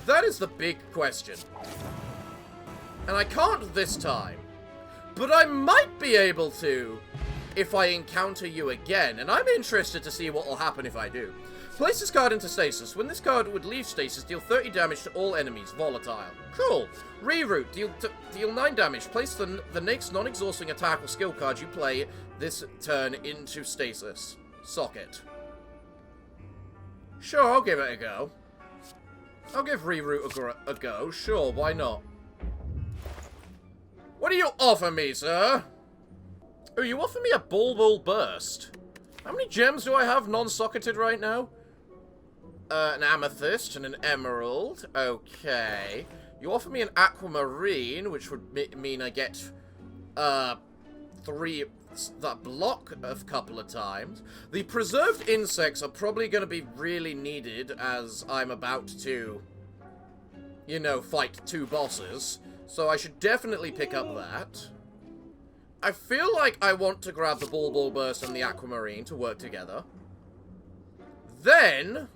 That is the big question. And I can't this time. But I might be able to if I encounter you again, and I'm interested to see what will happen if I do. Place this card into stasis. When this card would leave stasis, deal 30 damage to all enemies. Volatile. Cool. Reroute. Deal 9 damage. Place the next non-exhausting attack or skill card you play this turn into stasis. Socket. Sure, I'll give it a go. I'll give Reroute a go. Sure, why not? What do you offer me, sir? Oh, you offer me a Bulbul Burst. How many gems do I have non-socketed right now? An amethyst and an emerald. Okay. You offer me an aquamarine, which would mean I get, 3... that block a couple of times. The preserved insects are probably going to be really needed as I'm about to, you know, fight 2 bosses. So I should definitely pick up that. I feel like I want to grab the Bulbul Burst and the aquamarine to work together. Then,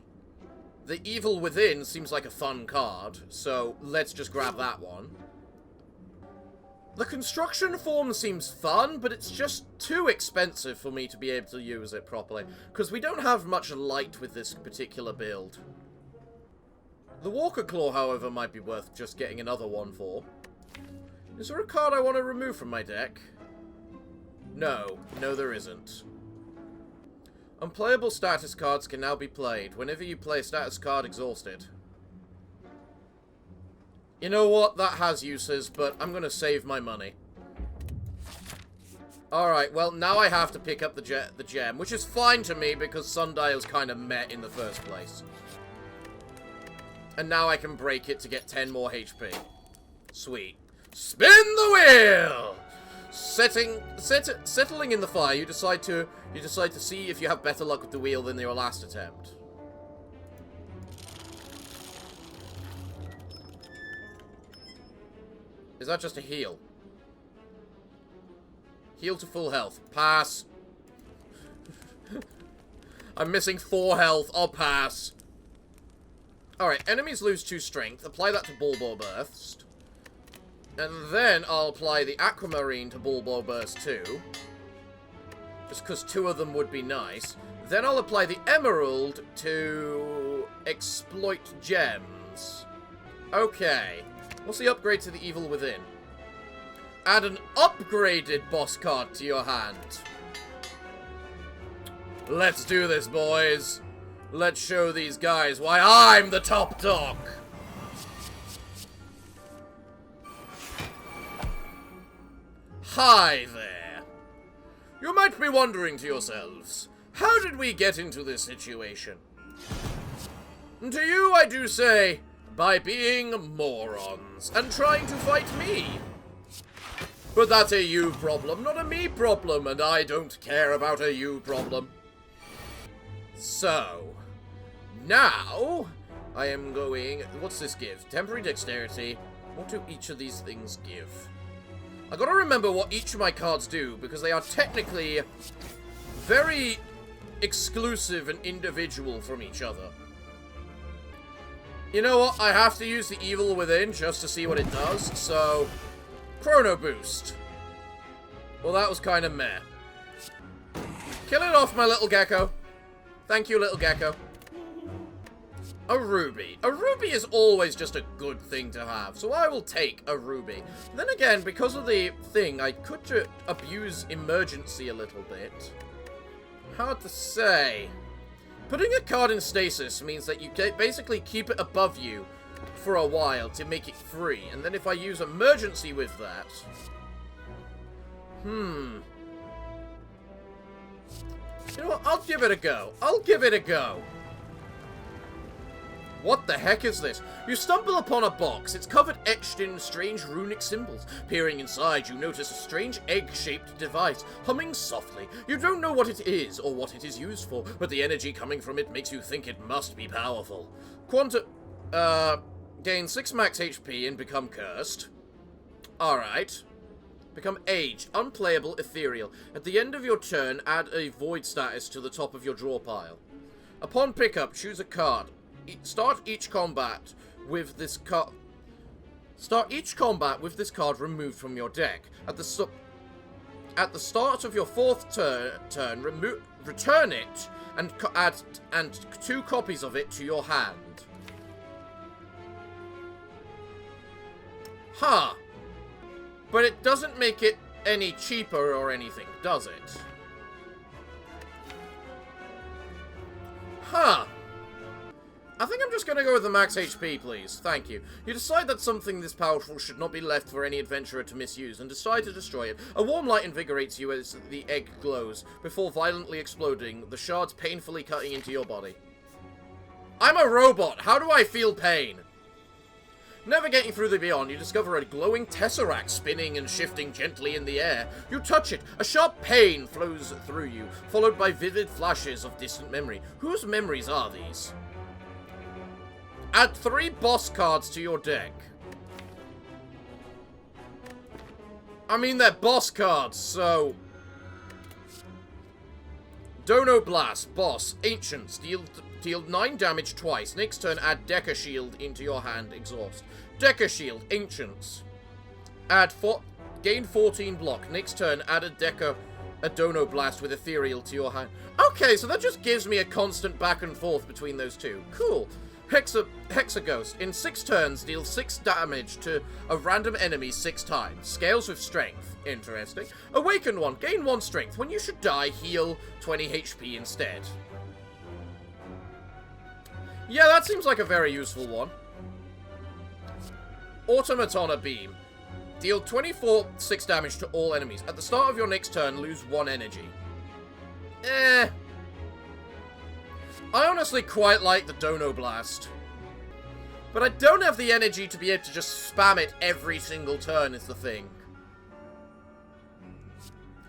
the Evil Within seems like a fun card, so let's just grab that one. The construction form seems fun, but it's just too expensive for me to be able to use it properly, because we don't have much light with this particular build. The Walker Claw, however, might be worth just getting another one for. Is there a card I want to remove from my deck? No. No, there isn't. Unplayable status cards can now be played. Whenever you play a status card, exhausted. You know what? That has uses, but I'm going to save my money. Alright, well, now I have to pick up the gem, which is fine to me because Sundial's kind of met in the first place. And now I can break it to get 10 more HP. Sweet. Spin the wheel! Settling in the fire, you decide to see if you have better luck with the wheel than your last attempt. Is that just a heal? Heal to full health. Pass. I'm missing 4 health. I'll pass. Alright, enemies lose 2 strength. Apply that to Bulbo Burst. And then I'll apply the Aquamarine to Bulbo Burst too. Just because 2 of them would be nice. Then I'll apply the Emerald to Exploit Gems. Okay. What's the upgrade to the Evil Within? Add an upgraded boss card to your hand. Let's do this, boys. Let's show these guys why I'm the top dog. Hi there. You might be wondering to yourselves, how did we get into this situation? And to you I do say, by being morons and trying to fight me. But that's a you problem, not a me problem, and I don't care about a you problem. So, now, I am going... What's this give? Temporary dexterity. What do each of these things give? I gotta remember what each of my cards do, because they are technically very exclusive and individual from each other. You know what? I have to use the Evil Within just to see what it does, so... Chrono Boost. Well, that was kind of meh. Kill it off, my little gecko. Thank you, little gecko. A ruby. A ruby is always just a good thing to have, so I will take a ruby. Then again, because of the thing, I could abuse emergency a little bit. Hard to say. Putting a card in stasis means that you basically keep it above you for a while to make it free, and then if I use emergency with that... You know what? I'll give it a go. I'll give it a go. What the heck is this? You stumble upon a box. It's covered etched in strange runic symbols. Peering inside, you notice a strange egg-shaped device, humming softly. You don't know what it is or what it is used for, but the energy coming from it makes you think it must be powerful. Gain 6 max HP and become cursed. Alright. Become aged, unplayable, ethereal. At the end of your turn, add a void status to the top of your draw pile. Upon pickup, choose a card. Start each combat with this card. Start each combat with this card removed from your deck. At the start of your 4th turn, return it and add 2 copies of it to your hand. Huh. But it doesn't make it any cheaper or anything, does it? Huh. I think I'm just going to go with the max HP, please. Thank you. You decide that something this powerful should not be left for any adventurer to misuse, and decide to destroy it. A warm light invigorates you as the egg glows, before violently exploding, the shards painfully cutting into your body. I'm a robot! How do I feel pain? Navigating through the beyond, you discover a glowing tesseract spinning and shifting gently in the air. You touch it. A sharp pain flows through you, followed by vivid flashes of distant memory. Whose memories are these? Add 3 boss cards to your deck. I mean, they're boss cards, so... Dono Blast, boss, ancient, deal 9 damage twice. Next turn, add Decker Shield into your hand, exhaust. Decker Shield, ancients. Add Gain 14 block. Next turn, add a Dono Blast with Ethereal to your hand. Okay, so that just gives me a constant back and forth between those two. Cool. Hexaghost. In 6 turns, deal 6 damage to a random enemy 6 times. Scales with strength. Interesting. Awakened one. Gain 1 strength. When you should die, heal 20 HP instead. Yeah, that seems like a very useful one. Automatona Beam. Deal 6 damage to all enemies. At the start of your next turn, lose 1 energy. I honestly quite like the Dono Blast. But I don't have the energy to be able to just spam it every single turn is the thing.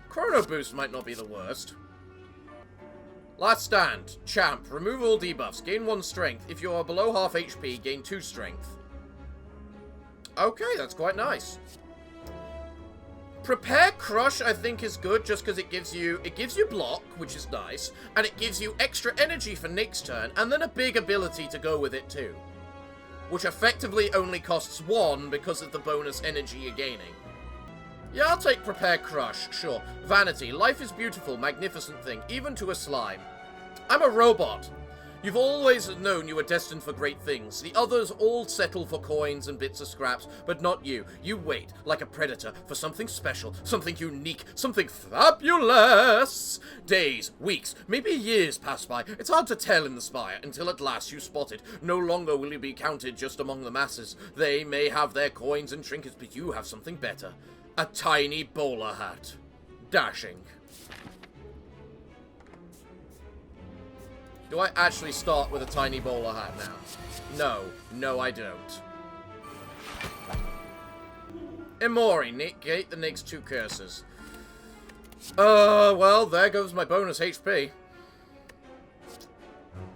Chrono Boost might not be the worst. Last Stand. Champ. Remove all debuffs. Gain 1 strength. If you are below half HP, gain 2 strength. Okay, that's quite nice. Prepare Crush, I think, is good just because it gives you block, which is nice, and it gives you extra energy for next turn, and then a big ability to go with it too. Which effectively only costs 1 because of the bonus energy you're gaining. Yeah, I'll take Prepare Crush, sure. Vanity. Life is beautiful, magnificent thing, even to a slime. I'm a robot. You've always known you were destined for great things. The others all settle for coins and bits of scraps, but not you. You wait, like a predator, for something special, something unique, something fabulous. Days, weeks, maybe years pass by. It's hard to tell in the spire, until at last you spot it. No longer will you be counted just among the masses. They may have their coins and trinkets, but you have something better. A tiny bowler hat. Dashing. Do I actually start with a tiny bowler hat now? No. No, I don't. Emori. Negate the next 2 curses. Well, there goes my bonus HP.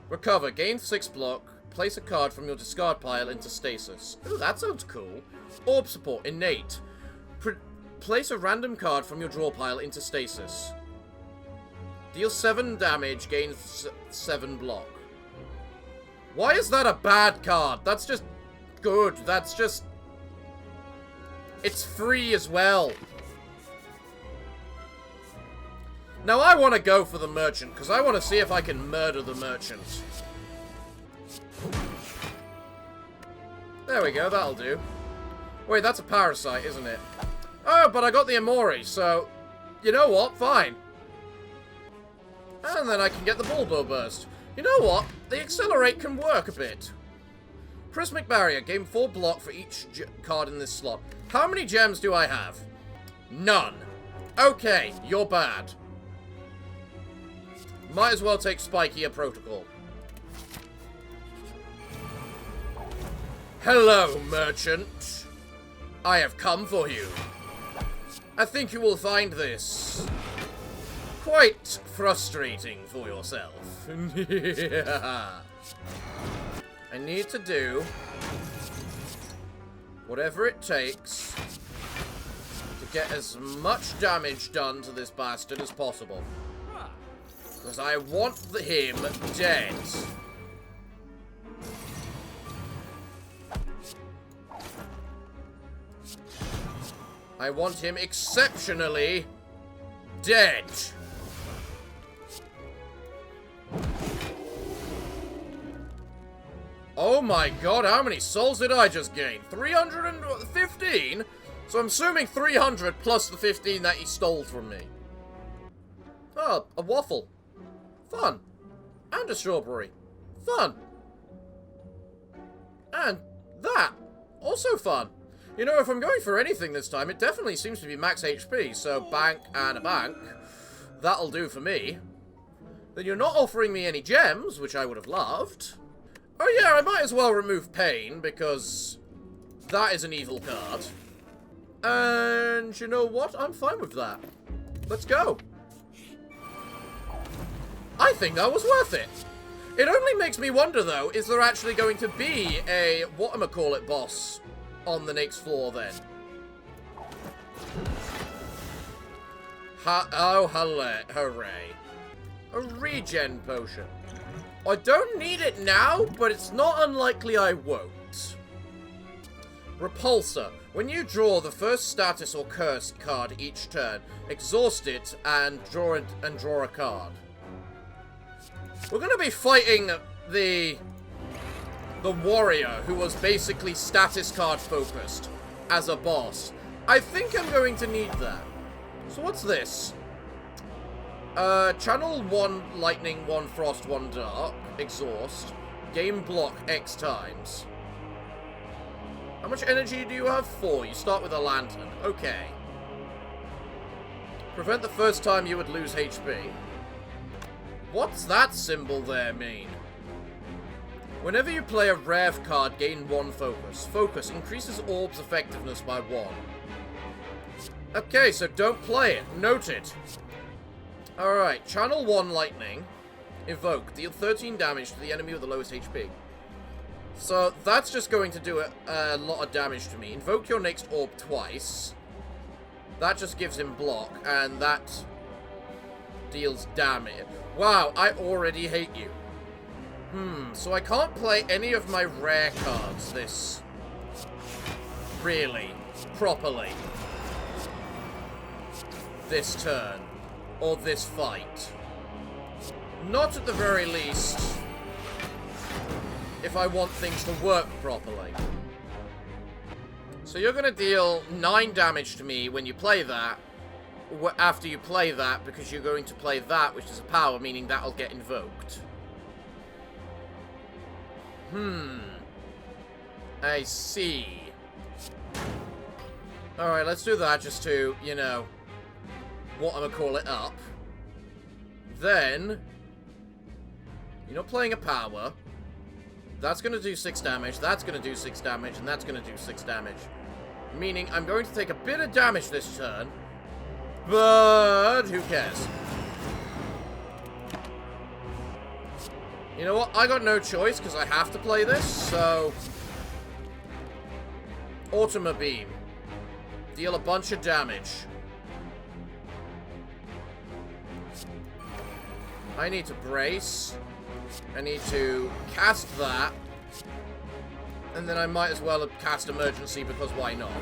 Recover. Gain 6 block. Place a card from your discard pile into stasis. Ooh, that sounds cool. Orb support. Innate. Place a random card from your draw pile into stasis. Deal 7 damage, gains 7 block. Why is that a bad card? That's just good. That's just... It's free as well. Now I want to go for the merchant, because I want to see if I can murder the merchant. There we go, that'll do. Wait, that's a parasite, isn't it? Oh, but I got the Emori, so... You know what? Fine. And then I can get the Bulbo Burst. You know what? The Accelerate can work a bit. Prismic Barrier. Gain 4 block for each card in this slot. How many gems do I have? None. Okay, you're bad. Might as well take Spikier Protocol. Hello, merchant. I have come for you. I think you will find this quite frustrating for yourself. I need to do whatever it takes to get as much damage done to this bastard as possible. Because I want him dead. I want him exceptionally dead. Oh my god, how many souls did I just gain? 315? So I'm assuming 300 plus the 15 that he stole from me. Oh, a waffle. Fun. And a strawberry. Fun. And that. Also fun. You know, if I'm going for anything this time, it definitely seems to be max HP, so bank and a bank. That'll do for me. Then you're not offering me any gems, which I would have loved. Oh yeah, I might as well remove Pain, because that is an evil card. And you know what? I'm fine with that. Let's go. I think that was worth it. It only makes me wonder, though, is there actually going to be a whatchamacallit boss on the next floor, then? Hooray. A regen potion. I don't need it now, but it's not unlikely I won't. Repulsor. When you draw the first status or curse card each turn, exhaust it and draw a card. We're going to be fighting the warrior who was basically status card focused as a boss. I think I'm going to need that. So what's this? Channel 1 lightning, 1 frost, 1 dark. Exhaust. Game block X times. How much energy do you have? 4. You start with a lantern. Okay. Prevent the first time you would lose HP. What's that symbol there mean? Whenever you play a Rev card, gain 1 focus. Focus increases orb's effectiveness by 1. Okay, so don't play it. Noted. Alright, Channel 1 Lightning. Evoke. Deal 13 damage to the enemy with the lowest HP. So, that's just going to do a lot of damage to me. Invoke your next orb twice. That just gives him block, and that deals damage. Wow, I already hate you. So I can't play any of my rare cards this... really, properly. This turn. Or this fight. Not at the very least... if I want things to work properly. So you're going to deal 9 damage to me when you play that, after you play that, because you're going to play that, which is a power, meaning that'll get invoked. I see. Alright, let's do that just to, you know, whatchamacallit up. Then, you're not playing a power. That's going to do 6 damage, that's going to do 6 damage, and that's going to do 6 damage. Meaning I'm going to take a bit of damage this turn, but who cares? You know what? I got no choice because I have to play this, so... Ultima Beam. Deal a bunch of damage. I need to brace. I need to cast that. And then I might as well have cast Emergency because why not?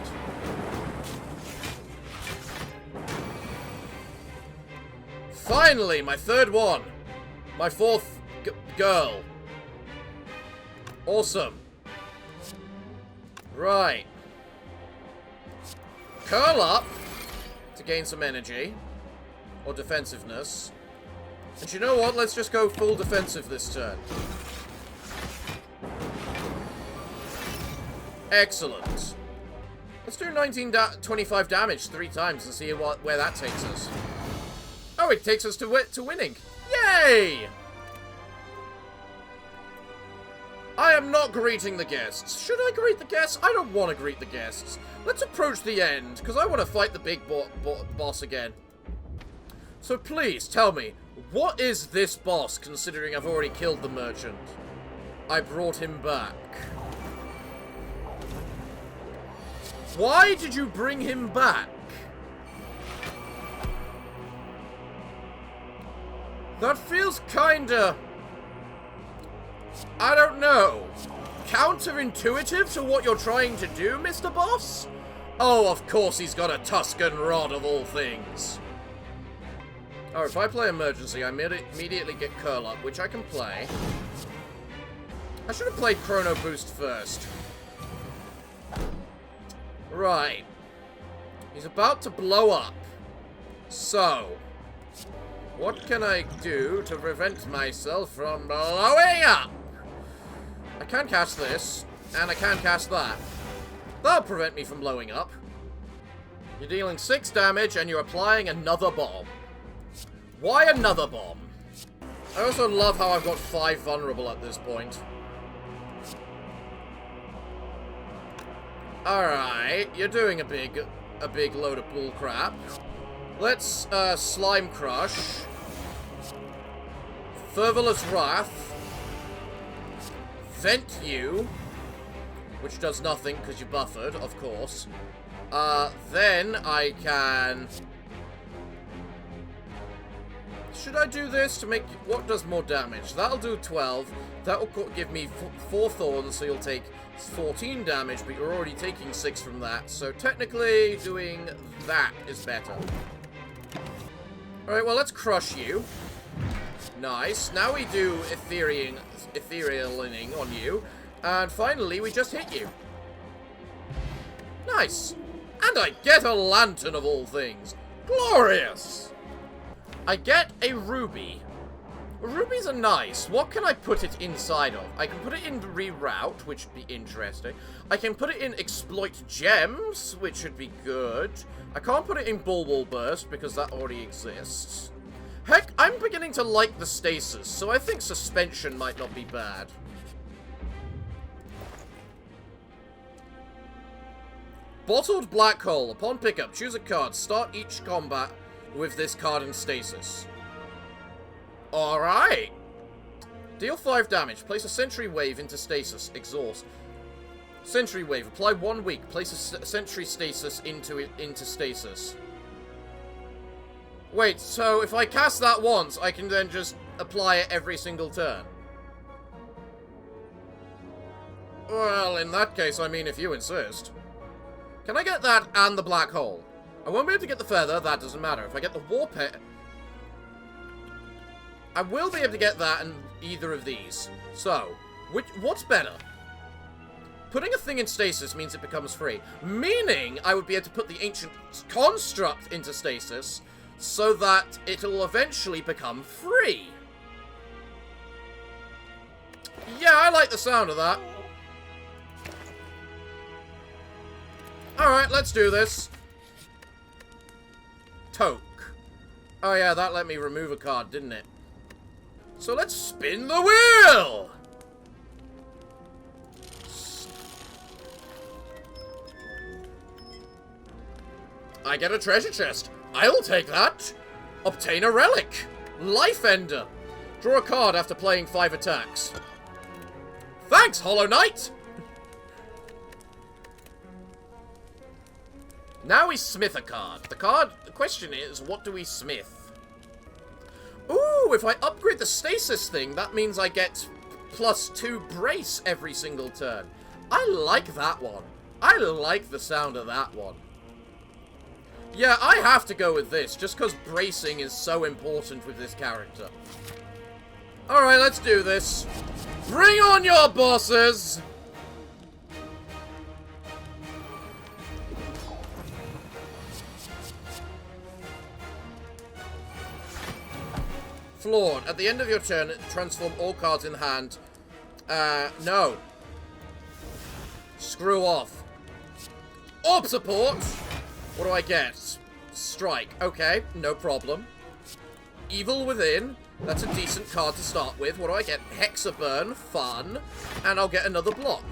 Finally, my 3rd one. My 4th girl. Awesome. Right. Curl up to gain some energy. Or defensiveness. And you know what? Let's just go full defensive this turn. Excellent. Let's do 25 damage 3 times and see where that takes us. Oh, it takes us to winning. Yay! I am not greeting the guests. Should I greet the guests? I don't want to greet the guests. Let's approach the end, because I want to fight the big boss again. So please, tell me, what is this boss, considering I've already killed the merchant? I brought him back. Why did you bring him back? That feels kinda... I don't know. Counterintuitive to what you're trying to do, Mr. Boss? Oh, of course he's got a Tuscan Rod of all things. Oh, if I play Emergency, I immediately get Curl Up, which I can play. I should have played Chrono Boost first. Right. He's about to blow up. So, what can I do to prevent myself from blowing up? I can cast this, and I can cast that. That'll prevent me from blowing up. You're dealing 6 damage, and you're applying another bomb. Why another bomb? I also love how I've got 5 vulnerable at this point. Alright, you're doing a big load of bull crap. Let's, Slime Crush. Fervorless Wrath. Vent You. Which does nothing, because you're buffered, of course. Then I can... Should I do this to make... What does more damage? That'll do 12. That will give me 4 thorns, so you'll take 14 damage, but you're already taking 6 from that. So technically, doing that is better. Alright, well, let's crush you. Nice. Now we do etherealing on you. And finally, we just hit you. Nice. And I get a lantern of all things. Glorious! I get a ruby. Rubies are nice. What can I put it inside of? I can put it in reroute, which would be interesting. I can put it in exploit gems, which should be good. I can't put it in bulbul burst because that already exists. Heck, I'm beginning to like the stasis, so I think suspension might not be bad. Bottled black hole. Upon pickup, choose a card. Start each combat with this card in stasis. Alright. Deal 5 damage. Place a sentry wave into stasis. Exhaust. Sentry wave. Apply 1 week. Place a sentry stasis into stasis. Wait, so if I cast that once, I can then just apply it every single turn? Well, in that case, I mean, if you insist. Can I get that and the black hole? I won't be able to get the feather, that doesn't matter. If I get the warpaint, I will be able to get that and either of these. So, what's better? Putting a thing in stasis means it becomes free. Meaning, I would be able to put the ancient construct into stasis so that it'll eventually become free. Yeah, I like the sound of that. Alright, let's do this. Toke. Oh yeah, that let me remove a card, didn't it? So let's spin the wheel! I get a treasure chest. I'll take that. Obtain a relic. Life Ender. Draw a card after playing 5 attacks. Thanks, Hollow Knight! Now we smith a card. The question is, what do we smith? Ooh, if I upgrade the stasis thing, that means I get +2 brace every single turn. I like that one. I like the sound of that one. Yeah, I have to go with this, just because bracing is so important with this character. Alright, let's do this. Bring on your bosses! Flawed. At the end of your turn, transform all cards in hand. No. Screw off. Orb support! What do I get? Strike. Okay, no problem. Evil Within. That's a decent card to start with. What do I get? Hexaburn. Fun. And I'll get another block.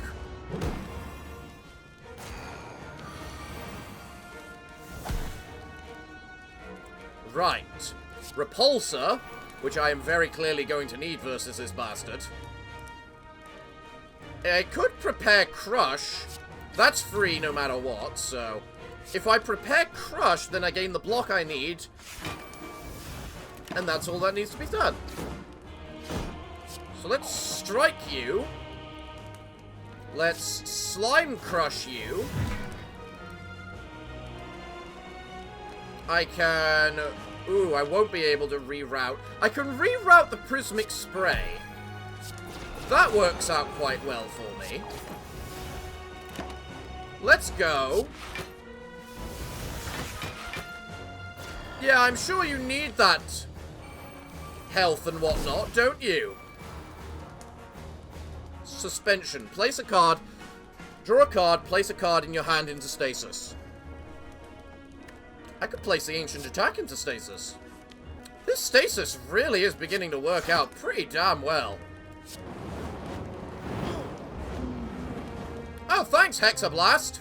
Right. Repulsor, which I am very clearly going to need versus this bastard. I could prepare Crush. That's free no matter what, so... If I prepare Crush, then I gain the block I need. And that's all that needs to be done. So let's strike you. Let's Slime Crush you. I can... Ooh, I won't be able to reroute. I can reroute the Prismic Spray. That works out quite well for me. Let's go. Yeah, I'm sure you need that health and whatnot, don't you? Suspension. Place a card. Draw a card. Place a card in your hand into stasis. I could place the Ancient Attack into stasis. This stasis really is beginning to work out pretty damn well. Oh, thanks, Hexablast!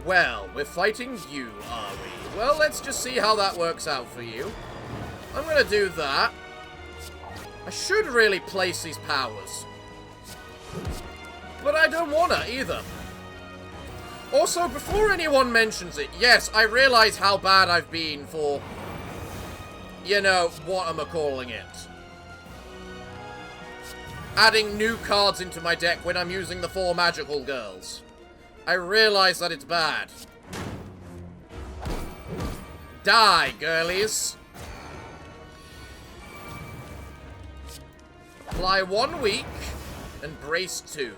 Well, we're fighting you, are we? Well, let's just see how that works out for you. I'm gonna do that. I should really place these powers. But I don't wanna, either. Also, before anyone mentions it, yes, I realize how bad I've been for you know, what am I calling it? Adding new cards into my deck when I'm using the 4 magical girls. I realize that it's bad. Die, girlies. Apply 1 week and brace 2.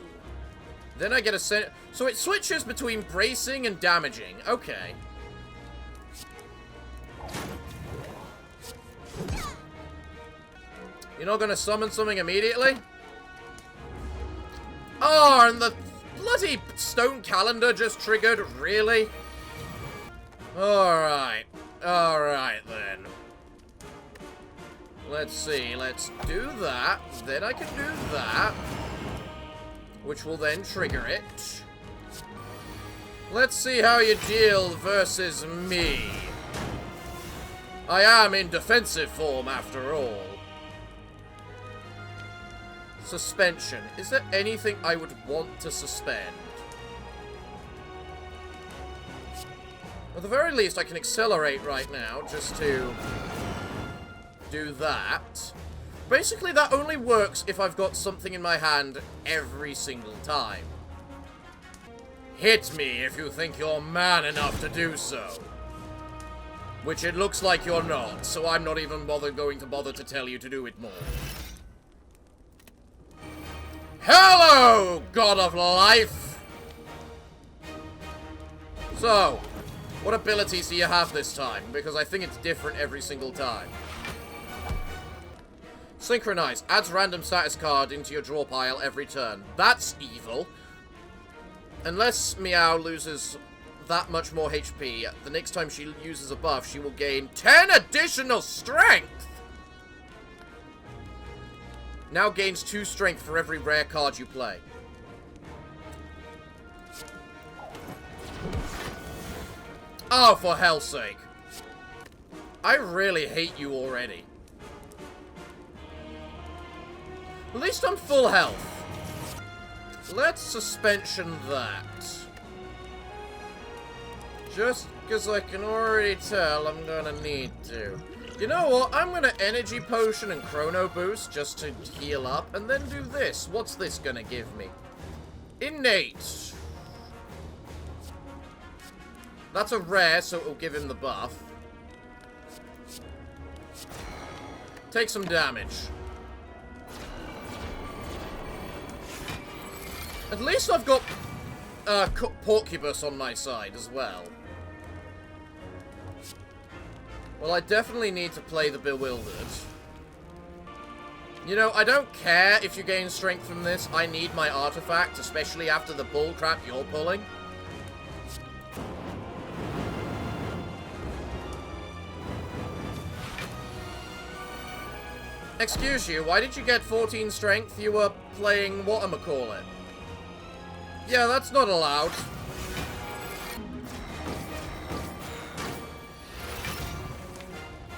Then I get a so it switches between bracing and damaging. Okay. You're not gonna summon something immediately? Oh, and the bloody stone calendar just triggered? Really? Alright. Alright, then. Let's see. Let's do that. Then I can do that. Which will then trigger it. Let's see how you deal versus me. I am in defensive form, after all. Suspension. Is there anything I would want to suspend? At the very least, I can accelerate right now, just to do that. Basically, that only works if I've got something in my hand every single time. Hit me if you think you're man enough to do so. Which it looks like you're not, so I'm not even going to bother to tell you to do it more. Hello, God of Life! So, what abilities do you have this time? Because I think it's different every single time. Synchronize. Adds random status card into your draw pile every turn. That's evil. Unless Meow loses that much more HP, the next time she uses a buff, she will gain 10 additional strength! Now gains 2 strength for every rare card you play. Oh, for hell's sake. I really hate you already. At least I'm full health. Let's suspension that. Just because I can already tell I'm gonna need to. You know what? I'm gonna energy potion and chrono boost just to heal up, and then do this. What's this gonna give me? Innate. That's a rare, so it'll give him the buff. Take some damage. At least I've got Porcubus on my side as well. Well, I definitely need to play the Bewildered. You know, I don't care if you gain strength from this. I need my artifact, especially after the bullcrap you're pulling. Excuse you, why did you get 14 strength? You were playing whatchamacallit. Yeah, that's not allowed.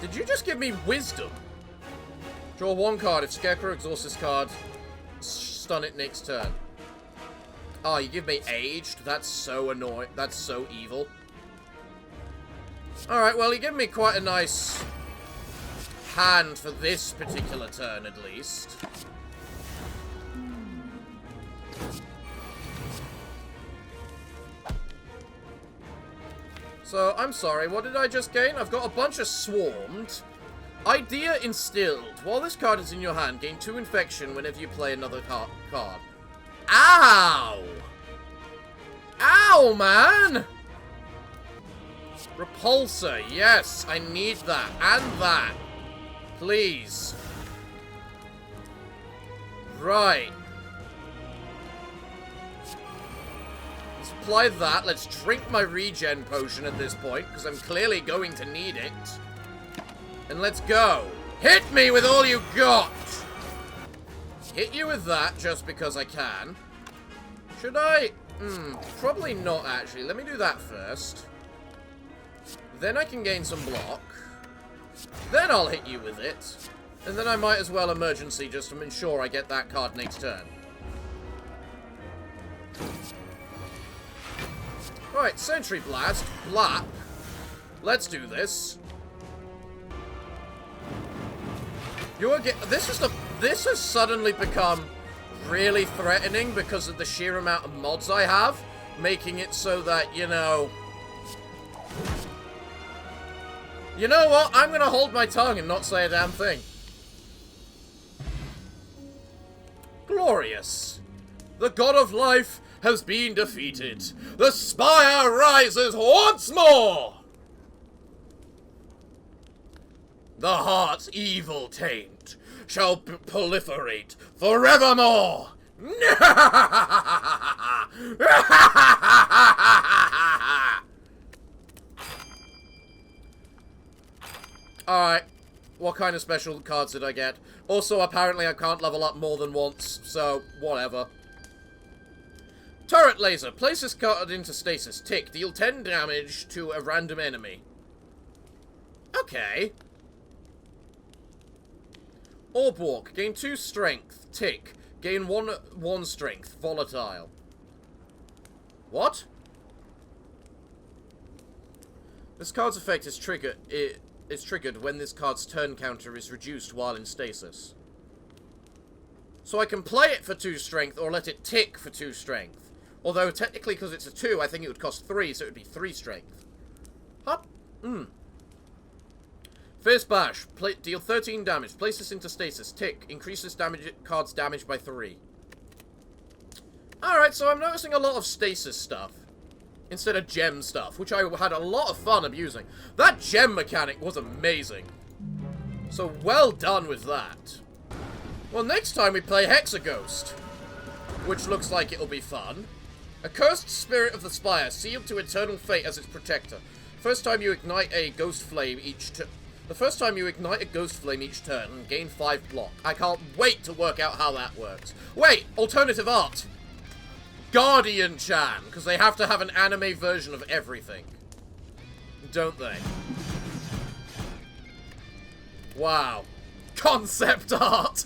Did you just give me wisdom? Draw 1 card. If Scarecrow exhausts this card, stun it next turn. Oh, you give me aged? That's so annoying. That's so evil. Alright, well, you give me quite a nice hand for this particular turn, at least. So, I'm sorry, what did I just gain? I've got a bunch of swarmed. Idea instilled. While this card is in your hand, gain 2 infection whenever you play another card. Ow! Ow, man! Repulsor, yes, I need that. And that. Please. Right. Let's apply that. Let's drink my regen potion at this point, because I'm clearly going to need it. And let's go. Hit me with all you got! Hit you with that just because I can. Should I? Probably not, actually. Let me do that first. Then I can gain some block. Then I'll hit you with it. And then I might as well emergency just to ensure I get that card next turn. Right, Sentry Blast. Blap. Let's do this. This has suddenly become really threatening because of the sheer amount of mods I have, making it so that, you know what? I'm gonna hold my tongue and not say a damn thing. Glorious. The god of life has been defeated. The spire rises once more. The heart's evil taint shall proliferate forevermore. Alright, what kind of special cards did I get? Also, apparently I can't level up more than once, so whatever. Turret laser. Place this card into stasis. Tick. Deal 10 damage to a random enemy. Okay. Orb walk. Gain 2 strength. Tick. Gain 1 strength. Volatile. What? This card's effect is triggered when this card's turn counter is reduced while in stasis. So I can play it for 2 strength or let it tick for 2 strength. Although, technically, because it's a 2, I think it would cost 3, so it would be 3 strength. Hop. Fierce Bash. Deal 13 damage. Place this into stasis. Tick. Increase this card's damage by 3. Alright, so I'm noticing a lot of stasis stuff. Instead of gem stuff, which I had a lot of fun abusing. That gem mechanic was amazing. So, well done with that. Well, next time we play Hexaghost, which looks like it'll be fun. A cursed spirit of the spire, sealed to eternal fate as its protector. First time you ignite a ghost flame each turn. The first time you ignite a ghost flame each turn and gain 5 block. I can't wait to work out how that works. Wait, alternative art. Guardian-chan, because they have to have an anime version of everything. Don't they? Wow. Concept art.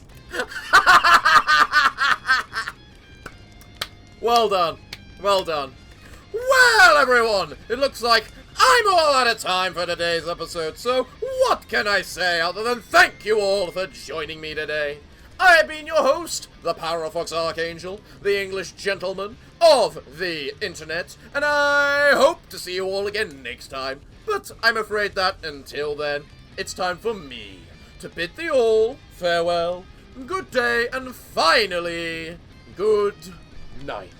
Well done. Well done. Well, everyone, it looks like I'm all out of time for today's episode, so what can I say other than thank you all for joining me today. I have been your host, the Parafox Archangel, the English gentleman of the internet, and I hope to see you all again next time. But I'm afraid that, until then, it's time for me to bid thee all farewell, good day, and finally, good night.